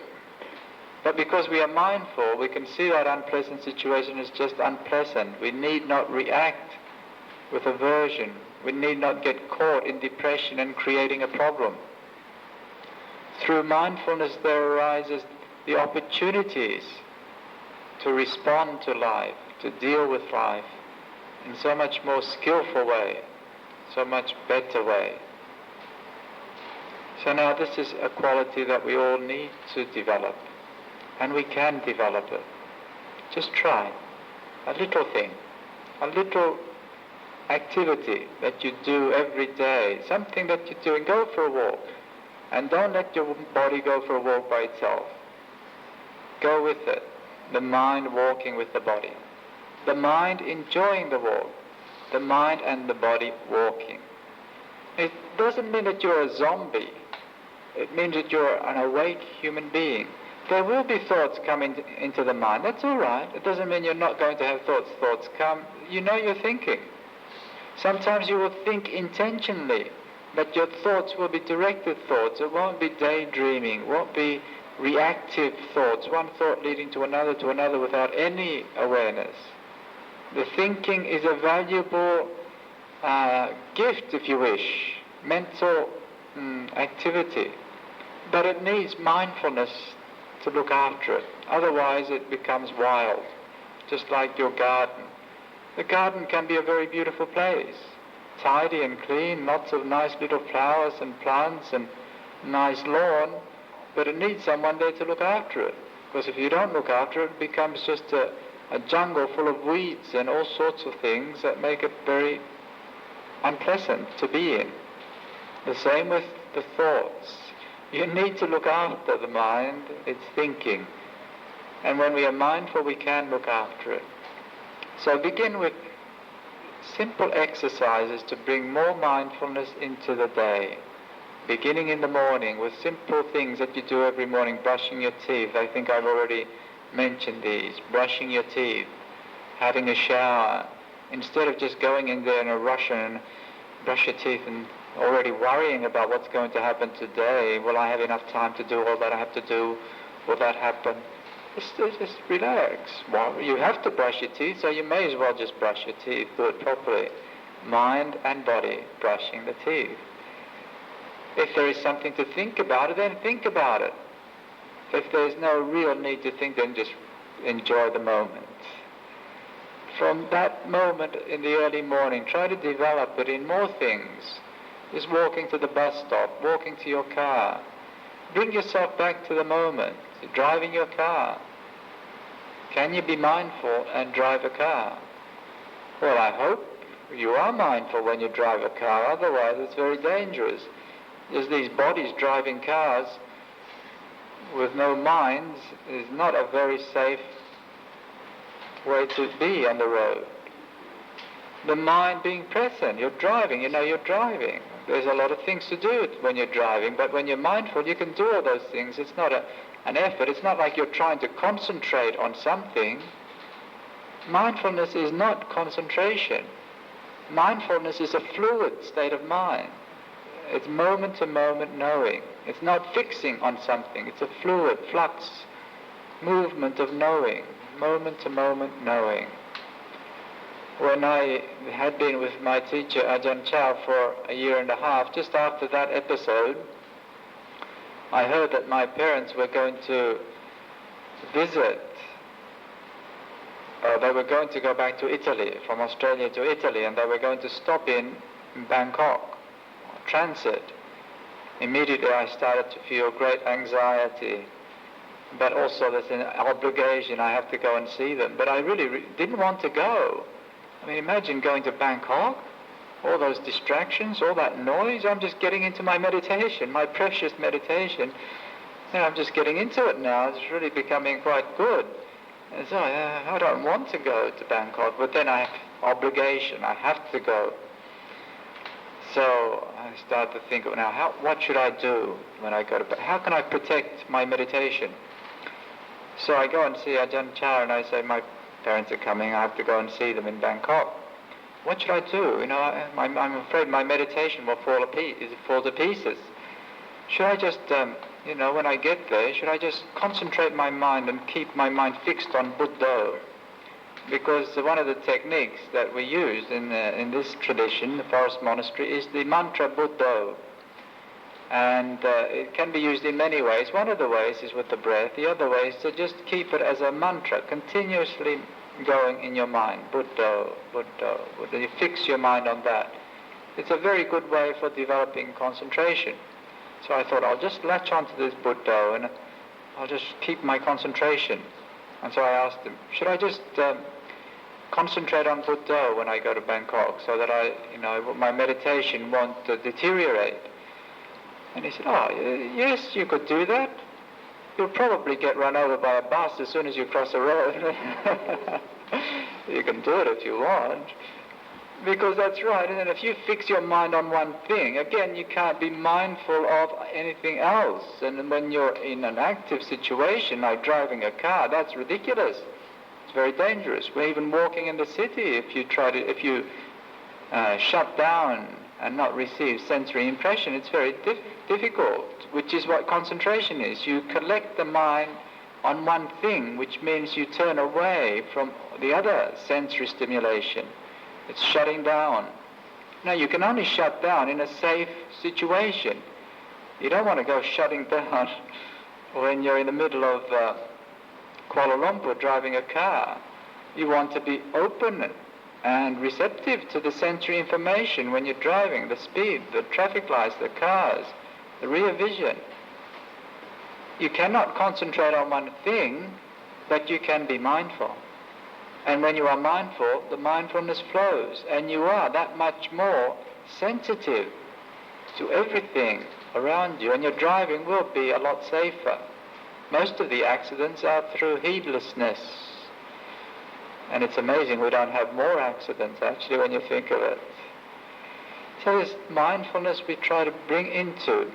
But because we are mindful, we can see that unpleasant situation as just unpleasant. We need not react with aversion. We need not get caught in depression and creating a problem. Through mindfulness there arises the opportunities to respond to life, to deal with life in so much more skillful way, so much better way. So now this is a quality that we all need to develop, and we can develop it. Just try a little thing, a little activity that you do every day, something that you're doing. Go for a walk, and don't let your body go for a walk by itself. Go with it, the mind walking with the body, the mind enjoying the walk, the mind and the body walking. It doesn't mean that you're a zombie. It means that you're an awake human being. There will be thoughts coming into the mind. That's all right. It doesn't mean you're not going to have thoughts. Thoughts come. You know you're thinking. Sometimes you will think intentionally, but your thoughts will be directed thoughts. It won't be daydreaming. It won't be reactive thoughts, one thought leading to another without any awareness. The thinking is a valuable gift, if you wish, mental activity. But it needs mindfulness to look after it. Otherwise it becomes wild, just like your garden. The garden can be a very beautiful place, tidy and clean, lots of nice little flowers and plants and nice lawn, but it needs someone there to look after it. Because if you don't look after it, it becomes just a jungle full of weeds and all sorts of things that make it very unpleasant to be in. The same with the thoughts. You need to look after the mind, its thinking. And when we are mindful, we can look after it. So begin with simple exercises to bring more mindfulness into the day. Beginning in the morning with simple things that you do every morning, brushing your teeth. I think I've already mentioned these. Brushing your teeth, having a shower. Instead of just going in there in a rush and brush your teeth and already worrying about what's going to happen today. Will I have enough time to do all that I have to do? Will that happen? Just relax. Well, you have to brush your teeth, so you may as well just brush your teeth. Do it properly. Mind and body, brushing the teeth. If there is something to think about, then think about it. If there is no real need to think, then just enjoy the moment. From that moment in the early morning, try to develop it in more things. Just walking to the bus stop, walking to your car. Bring yourself back to the moment. Driving your car. Can you be mindful and drive a car? Well, I hope you are mindful when you drive a car, otherwise it's very dangerous. There's these bodies driving cars with no minds is not a very safe way to be on the road. The mind being present, you're driving, you know you're driving. There's a lot of things to do when you're driving, but when you're mindful, you can do all those things. It's not an effort. It's not like you're trying to concentrate on something. Mindfulness is not concentration. Mindfulness is a fluid state of mind. It's moment-to-moment knowing. It's not fixing on something. It's a fluid, flux, movement of knowing, moment-to-moment knowing. When I had been with my teacher Ajahn for a year and a half, just after that episode, I heard that my parents were going to visit, they were going to go back to Italy, from Australia to Italy, and they were going to stop in Bangkok, transit. Immediately I started to feel great anxiety, but also there's an obligation, I have to go and see them. But I really didn't want to go. I mean, imagine going to Bangkok, all those distractions, all that noise. I'm just getting into my meditation, my precious meditation. And I'm just getting into it now. It's really becoming quite good. And so I don't want to go to Bangkok, but then I have obligation. I have to go. So I start to think, now, what should I do when I go to bed? How can I protect my meditation? So I go and see Ajahn and I say, my parents are coming, I have to go and see them in Bangkok. What should I do? I'm afraid my meditation will fall to pieces. Should I just, when I get there, should I just concentrate my mind and keep my mind fixed on Buddha? Because one of the techniques that we use in this tradition, the forest monastery, is the mantra Buddha. And it can be used in many ways. One of the ways is with the breath. The other way is to just keep it as a mantra, continuously going in your mind. Buddha, Buddha, Buddha. You fix your mind on that. It's a very good way for developing concentration. So I thought, I'll just latch onto this Buddha and I'll just keep my concentration. And so I asked him, should I just concentrate on Buddha when I go to Bangkok so that my meditation won't deteriorate? And he said, yes, you could do that. You'll probably get run over by a bus as soon as you cross the road. You can do it if you want. Because that's right. And then if you fix your mind on one thing, again, you can't be mindful of anything else. And when you're in an active situation, like driving a car, that's ridiculous. It's very dangerous. We're even walking in the city, if you shut down and not receive sensory impression, it's very difficult, which is what concentration is. You collect the mind on one thing, which means you turn away from the other sensory stimulation. It's shutting down. Now, you can only shut down in a safe situation. You don't want to go shutting down when you're in the middle of Kuala Lumpur driving a car. You want to be open and receptive to the sensory information when you're driving, the speed, the traffic lights, the cars, the rear vision. You cannot concentrate on one thing, but you can be mindful. And when you are mindful, the mindfulness flows, and you are that much more sensitive to everything around you, and your driving will be a lot safer. Most of the accidents are through heedlessness. And it's amazing we don't have more accidents, actually, when you think of it. So this mindfulness we try to bring into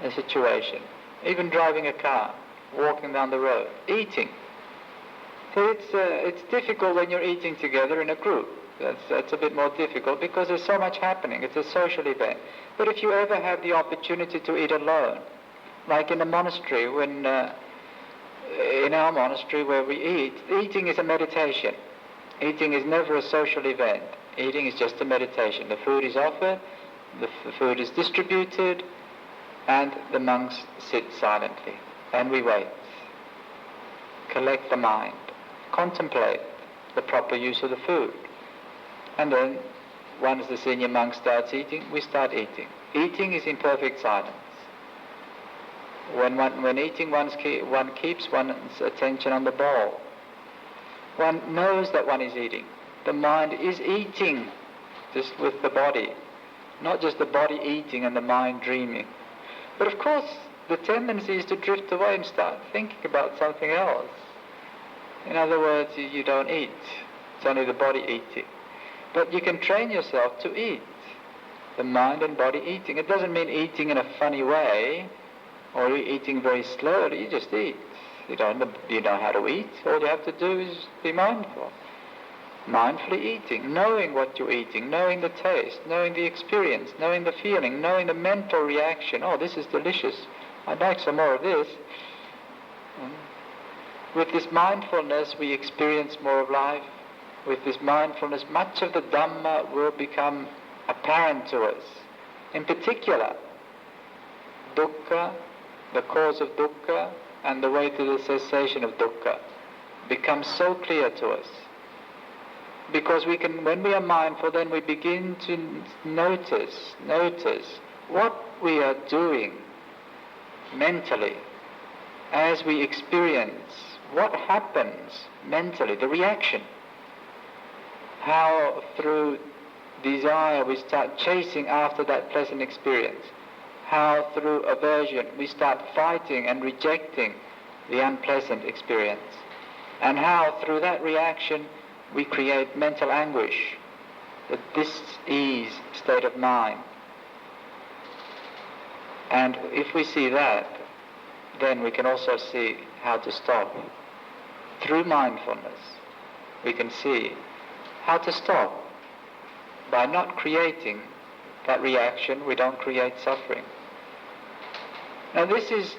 a situation. Even driving a car, walking down the road, eating. So it's difficult when you're eating together in a group. That's a bit more difficult because there's so much happening. It's a social event. But if you ever have the opportunity to eat alone, like in a monastery, in our monastery where we eat, eating is a meditation. Eating is never a social event. Eating is just a meditation. The food is offered, the food is distributed, and the monks sit silently. And we wait. Collect the mind. Contemplate the proper use of the food. And then, once the senior monk starts eating, we start eating. Eating is in perfect silence. When eating, one keeps one's attention on the bowl. One knows that one is eating. The mind is eating, just with the body. Not just the body eating and the mind dreaming. But of course, the tendency is to drift away and start thinking about something else. In other words, you don't eat. It's only the body eating. But you can train yourself to eat. The mind and body eating. It doesn't mean eating in a funny way or eating very slowly. You just eat. You know how to eat. All you have to do is be mindful. Mindfully eating, knowing what you're eating, knowing the taste, knowing the experience, knowing the feeling, knowing the mental reaction. Oh, this is delicious. I'd like some more of this. With this mindfulness, we experience more of life. With this mindfulness, much of the Dhamma will become apparent to us. In particular, dukkha, the cause of dukkha, and the way to the cessation of dukkha becomes so clear to us. Because when we are mindful, then we begin to notice what we are doing mentally as we experience what happens mentally, the reaction. How through desire we start chasing after that pleasant experience. How through aversion we start fighting and rejecting the unpleasant experience. And how through that reaction we create mental anguish. that this ease state of mind. And if we see that, then we can also see how to stop. Through mindfulness, we can see how to stop. By not creating that reaction, we don't create suffering. Now this is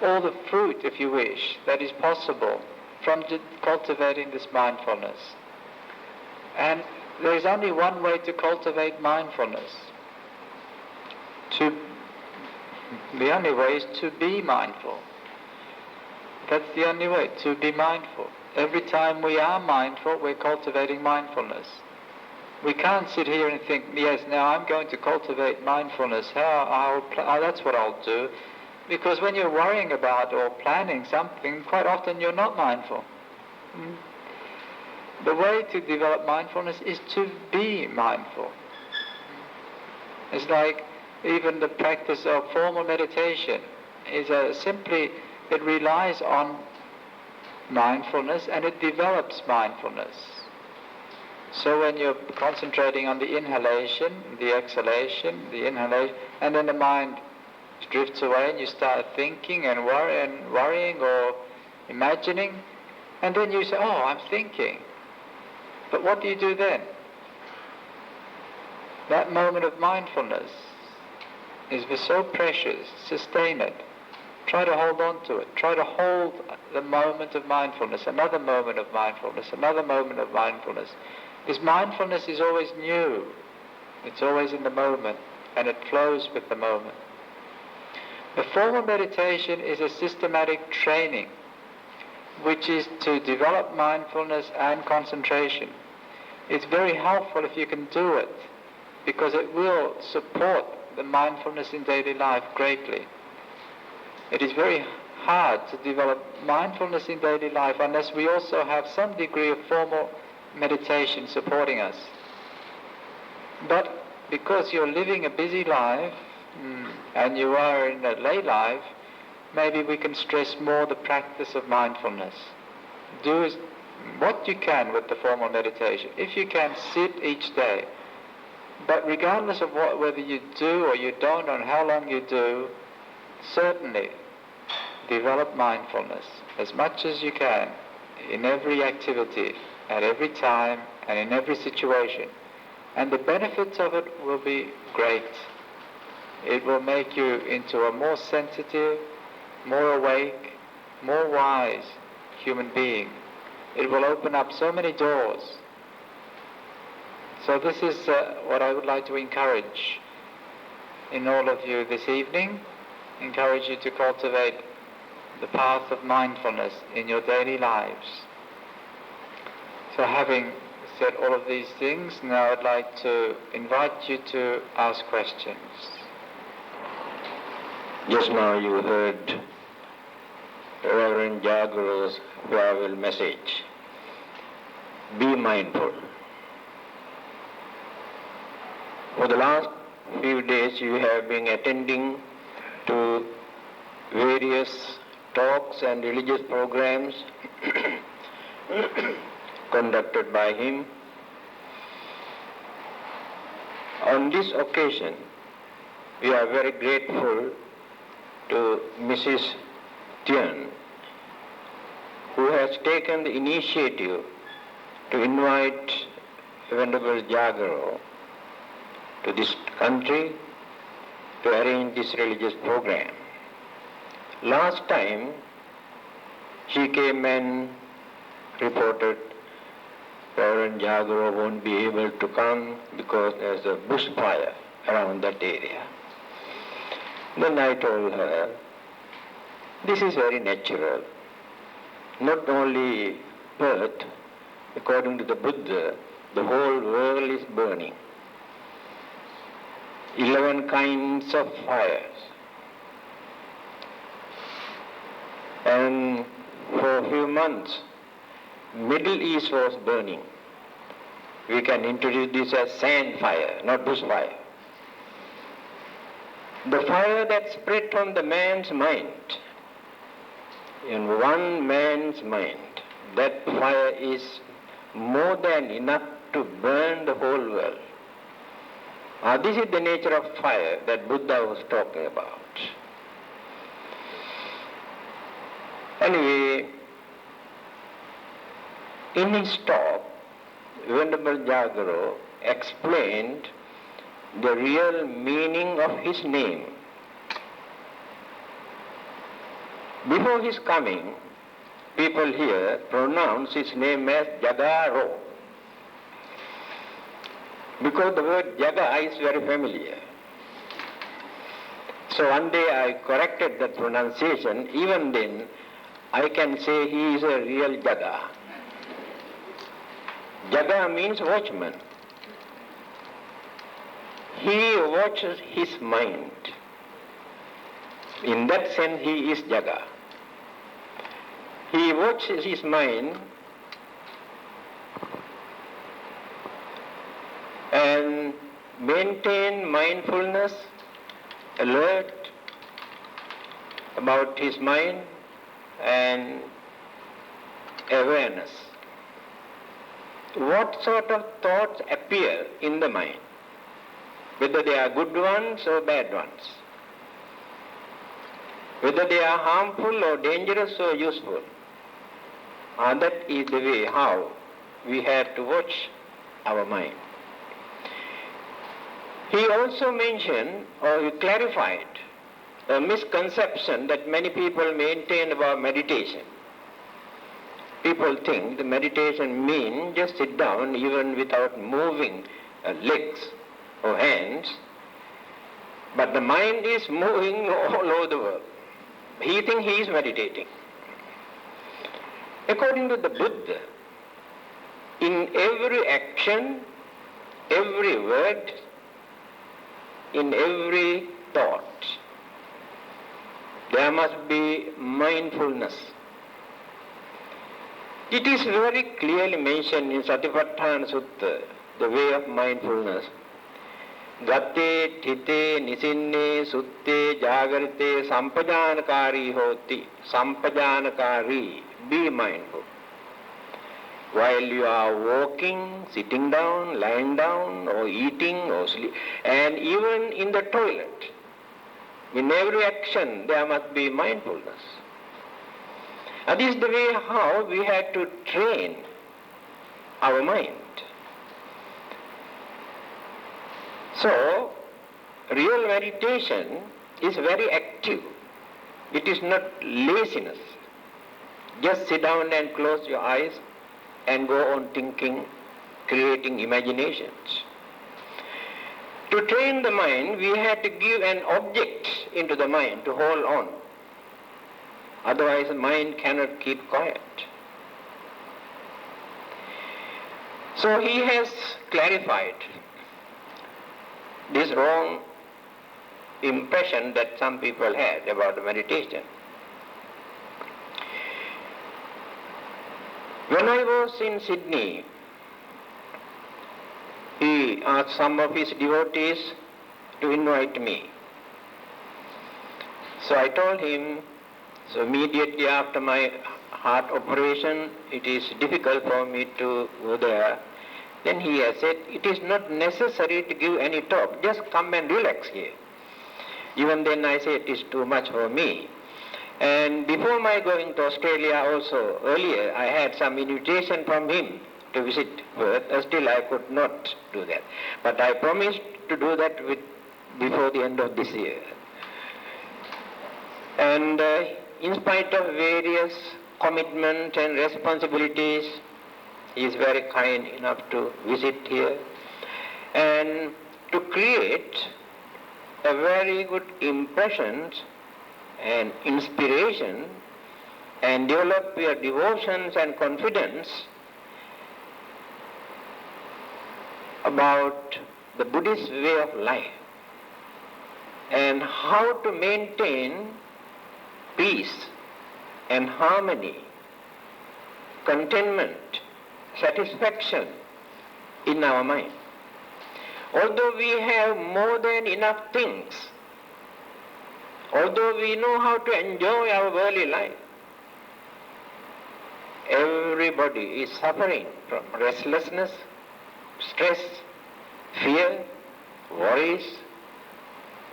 all the fruit, if you wish, that is possible from cultivating this mindfulness. And there is only one way to cultivate mindfulness. The only way is to be mindful. That's the only way, to be mindful. Every time we are mindful, we're cultivating mindfulness. We can't sit here and think, yes, now I'm going to cultivate mindfulness. That's what I'll do. Because when you're worrying about or planning something, quite often you're not mindful. The way to develop mindfulness is to be mindful. It's like even the practice of formal meditation is simply, it relies on mindfulness and it develops mindfulness. So when you're concentrating on the inhalation, the exhalation, the inhalation, and then the mind drifts away and you start thinking and worrying or imagining, and then you say, oh, I'm thinking. But what do you do then? That moment of mindfulness is so precious. Sustain it. Try to hold on to it. Try to hold the moment of mindfulness, another moment of mindfulness, another moment of mindfulness. Because mindfulness is always new. It's always in the moment, and it flows with the moment. The formal meditation is a systematic training, which is to develop mindfulness and concentration. It's very helpful if you can do it, because it will support the mindfulness in daily life greatly. It is very hard to develop mindfulness in daily life unless we also have some degree of formal meditation supporting us. But because you're living a busy life and you are in a lay life, maybe we can stress more the practice of mindfulness. Do what you can with the formal meditation. If you can, sit each day. But regardless of whether you do or you don't, and how long you do, certainly develop mindfulness as much as you can in every activity, at every time, and in every situation. And the benefits of it will be great. It will make you into a more sensitive, more awake, more wise human being. It will open up so many doors. So this is what I would like to encourage in all of you this evening. Encourage you to cultivate the path of mindfulness in your daily lives. So having said all of these things, now I'd like to invite you to ask questions. Just now you heard Reverend Jagaro's farewell message. Be mindful. For the last few days you have been attending to various talks and religious programs conducted by him. On this occasion, we are very grateful to Mrs. Tian, who has taken the initiative to invite Venerable Jagaro to this country to arrange this religious program. Last time, she came and reported Reverend Jagaro won't be able to come because there's a bushfire around that area. Then I told her, this is very natural. Not only Earth, according to the Buddha, the whole world is burning. 11 kinds of fires. And for a few months, Middle East was burning. We can introduce this as sand fire, not bush fire. The fire that spread from the man's mind, in one man's mind, that fire is more than enough to burn the whole world. This is the nature of fire that Buddha was talking about. Anyway, in his talk, Venerable Jagaro explained the real meaning of his name. Before his coming, people here pronounce his name as Jagaro, because the word Jaga is very familiar. So one day I corrected that pronunciation. Even then, I can say he is a real Jaga. Jaga means watchman. He watches his mind. In that sense, he is Jaga. He watches his mind and maintain mindfulness, alert about his mind and awareness. What sort of thoughts appear in the mind, whether they are good ones or bad ones, whether they are harmful or dangerous or useful. That is the way how we have to watch our mind. He also mentioned or he clarified a misconception that many people maintain about meditation. People think the meditation means just sit down even without moving legs or hands, but the mind is moving all over the world. He thinks he is meditating. According to the Buddha, in every action, every word, in every thought, there must be mindfulness. It is very clearly mentioned in Satipatthana Sutta, the way of mindfulness. Gate, thite, nisinne, sutte, jagarite, sampajanakari hoti. Sampajanakari, be mindful. While you are walking, sitting down, lying down, or eating, or sleep, and even in the toilet, in every action there must be mindfulness. And this is the way how we have to train our mind. So, real meditation is very active. It is not laziness. Just sit down and close your eyes and go on thinking, creating imaginations. To train the mind, we have to give an object into the mind to hold on. Otherwise, the mind cannot keep quiet. So he has clarified this wrong impression that some people had about meditation. When I was in Sydney, he asked some of his devotees to invite me. So I told him, so immediately after my heart operation, it is difficult for me to go there. Then he has said, it is not necessary to give any talk, just come and relax here. Even then I said, it is too much for me. And before my going to Australia also, earlier I had some invitation from him to visit Perth, still I could not do that. But I promised to do that before the end of this year. And in spite of various commitments and responsibilities, he is very kind enough to visit here and to create a very good impression and inspiration and develop your devotions and confidence about the Buddhist way of life and how to maintain peace and harmony, contentment, satisfaction in our mind. Although we have more than enough things, although we know how to enjoy our worldly life, everybody is suffering from restlessness, stress, fear, worries,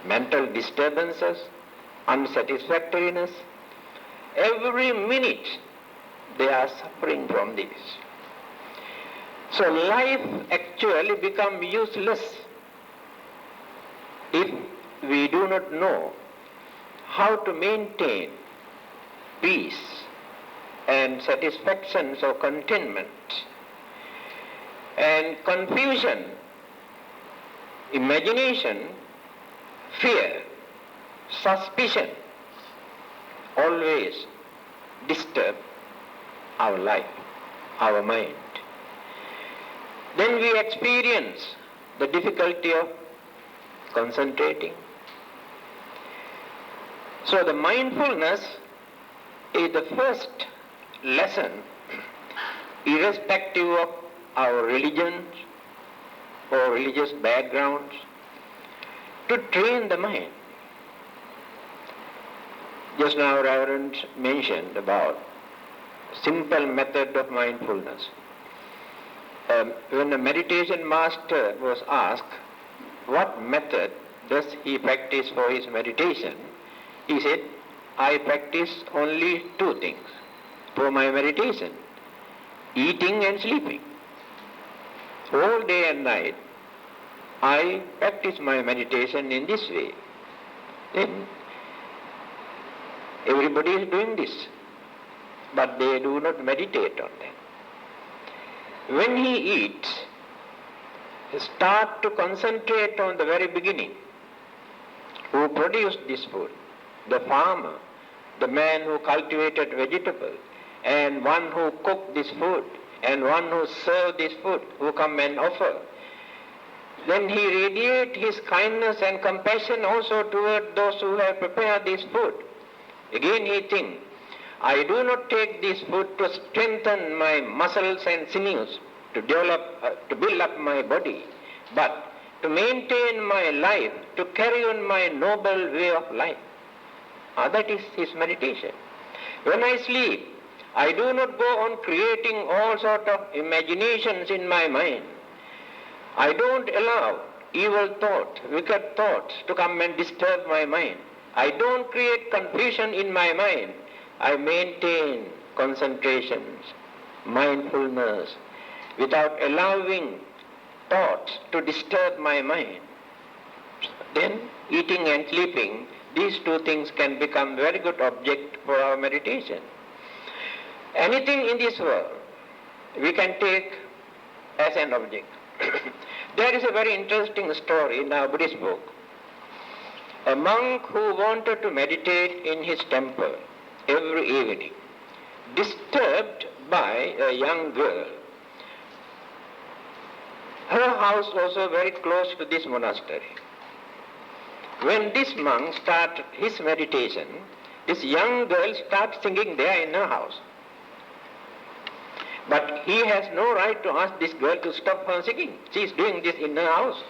mental disturbances, unsatisfactoriness. Every minute they are suffering from this. So life actually becomes useless if we do not know how to maintain peace and satisfaction or contentment. And confusion, imagination, fear, suspicion always disturb our life, our mind. Then we experience the difficulty of concentrating. So the mindfulness is the first lesson, irrespective of our religions or religious backgrounds, to train the mind. Just now Reverend mentioned about simple method of mindfulness. When the meditation master was asked what method does he practice for his meditation, he said, I practice only two things for my meditation, eating and sleeping. All day and night I practice my meditation in this way. Then everybody is doing this, but they do not meditate on that. When he eats, he start to concentrate on the very beginning. Who produced this food? The farmer, the man who cultivated vegetables, and one who cooked this food, and one who served this food, who come and offer. Then he radiates his kindness and compassion also toward those who have prepared this food. Again he thinks, I do not take this food to strengthen my muscles and sinews, to build up my body, but to maintain my life, to carry on my noble way of life. That is his meditation. When I sleep, I do not go on creating all sorts of imaginations in my mind. I don't allow evil thoughts, wicked thoughts to come and disturb my mind. I don't create confusion in my mind. I maintain concentrations, mindfulness, without allowing thoughts to disturb my mind. Then eating and sleeping, these two things can become very good object for our meditation. Anything in this world we can take as an object. There is a very interesting story in our Buddhist book. A monk who wanted to meditate in his temple every evening, disturbed by a young girl. Her house was very close to this monastery. When this monk started his meditation, this young girl started singing there in her house. But he has no right to ask this girl to stop her singing. She is doing this in her house.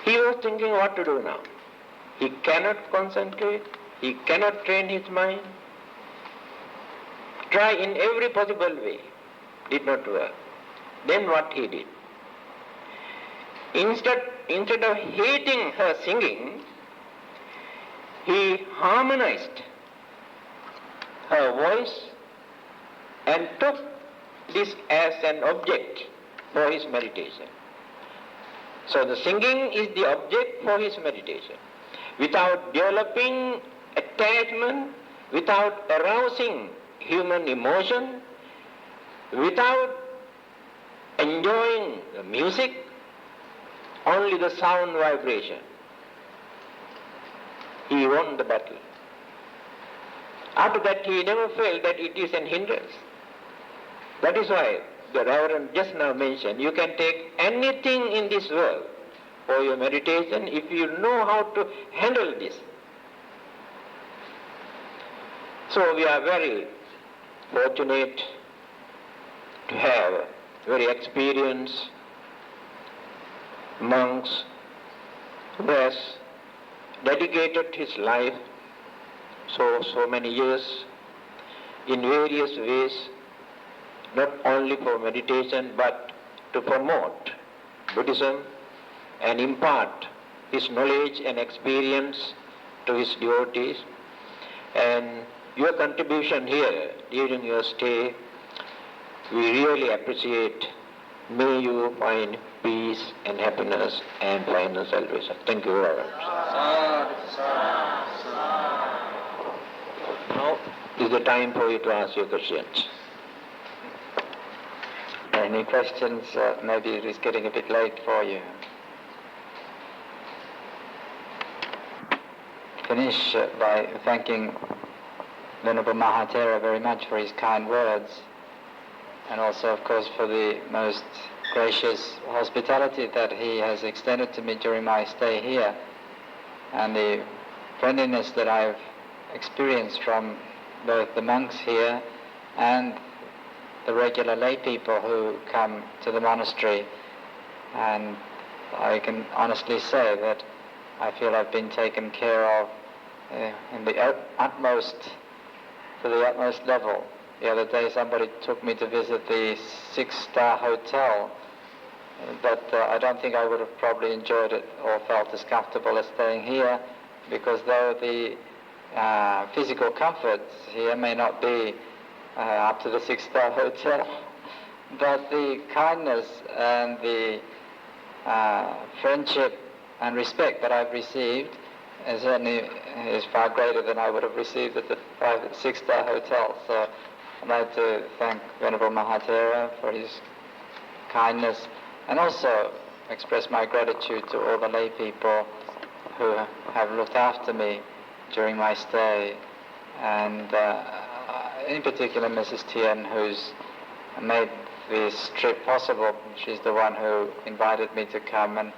He was thinking what to do now. He cannot concentrate. He cannot train his mind. Try in every possible way. Did not work. Then what he did? Instead of hating her singing, he harmonized her voice and took this as an object for his meditation. So the singing is the object for his meditation. Without developing attachment, without arousing human emotion, without enjoying the music, only the sound vibration. He won the battle. After that he never felt that it is an hindrance. That is why the Reverend just now mentioned, you can take anything in this world for your meditation if you know how to handle this. So we are very fortunate to have very experienced monks who has dedicated his life so many years in various ways, not only for meditation but to promote Buddhism and impart his knowledge and experience to his devotees. And your contribution here during your stay, we really appreciate. May you find peace and happiness and final salvation. Thank you very much. Now is the time for you to ask your questions. Any questions? Maybe it is getting a bit late for you. Finish by thanking Venerable Mahathera very much for his kind words, and also, of course, for the most gracious hospitality that he has extended to me during my stay here, and the friendliness that I've experienced from both the monks here and the regular lay people who come to the monastery. And I can honestly say that I feel I've been taken care of to the utmost level. The other day somebody took me to visit the 6-star hotel, but I don't think I would have probably enjoyed it or felt as comfortable as staying here, because though the physical comforts here may not be up to the 6-star hotel, but the kindness and the friendship and respect that I've received certainly is far greater than I would have received at the 6-star hotel. So I'd like to thank Venerable Mahathera for his kindness, and also express my gratitude to all the lay people who have looked after me during my stay, and in particular Mrs. Tien, who's made this trip possible. She's the one who invited me to come, and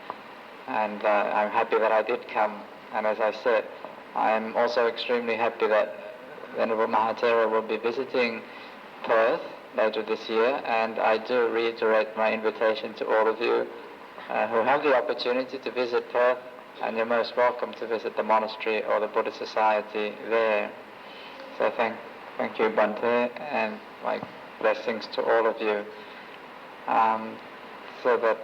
I'm happy that I did come. And as I said, I'm also extremely happy that Venerable Mahathera will be visiting Perth later this year, and I do reiterate my invitation to all of you who have the opportunity to visit Perth, and you're most welcome to visit the monastery or the Buddhist Society there. So thank you, Bhante, and my blessings to all of you. So that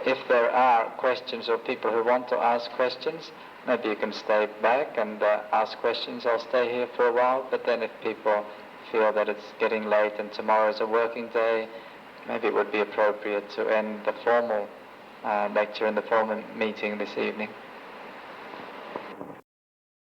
if there are questions or people who want to ask questions, maybe you can stay back and ask questions. I'll stay here for a while, but then if people feel that it's getting late and tomorrow is a working day, maybe it would be appropriate to end the formal lecture and the formal meeting this evening.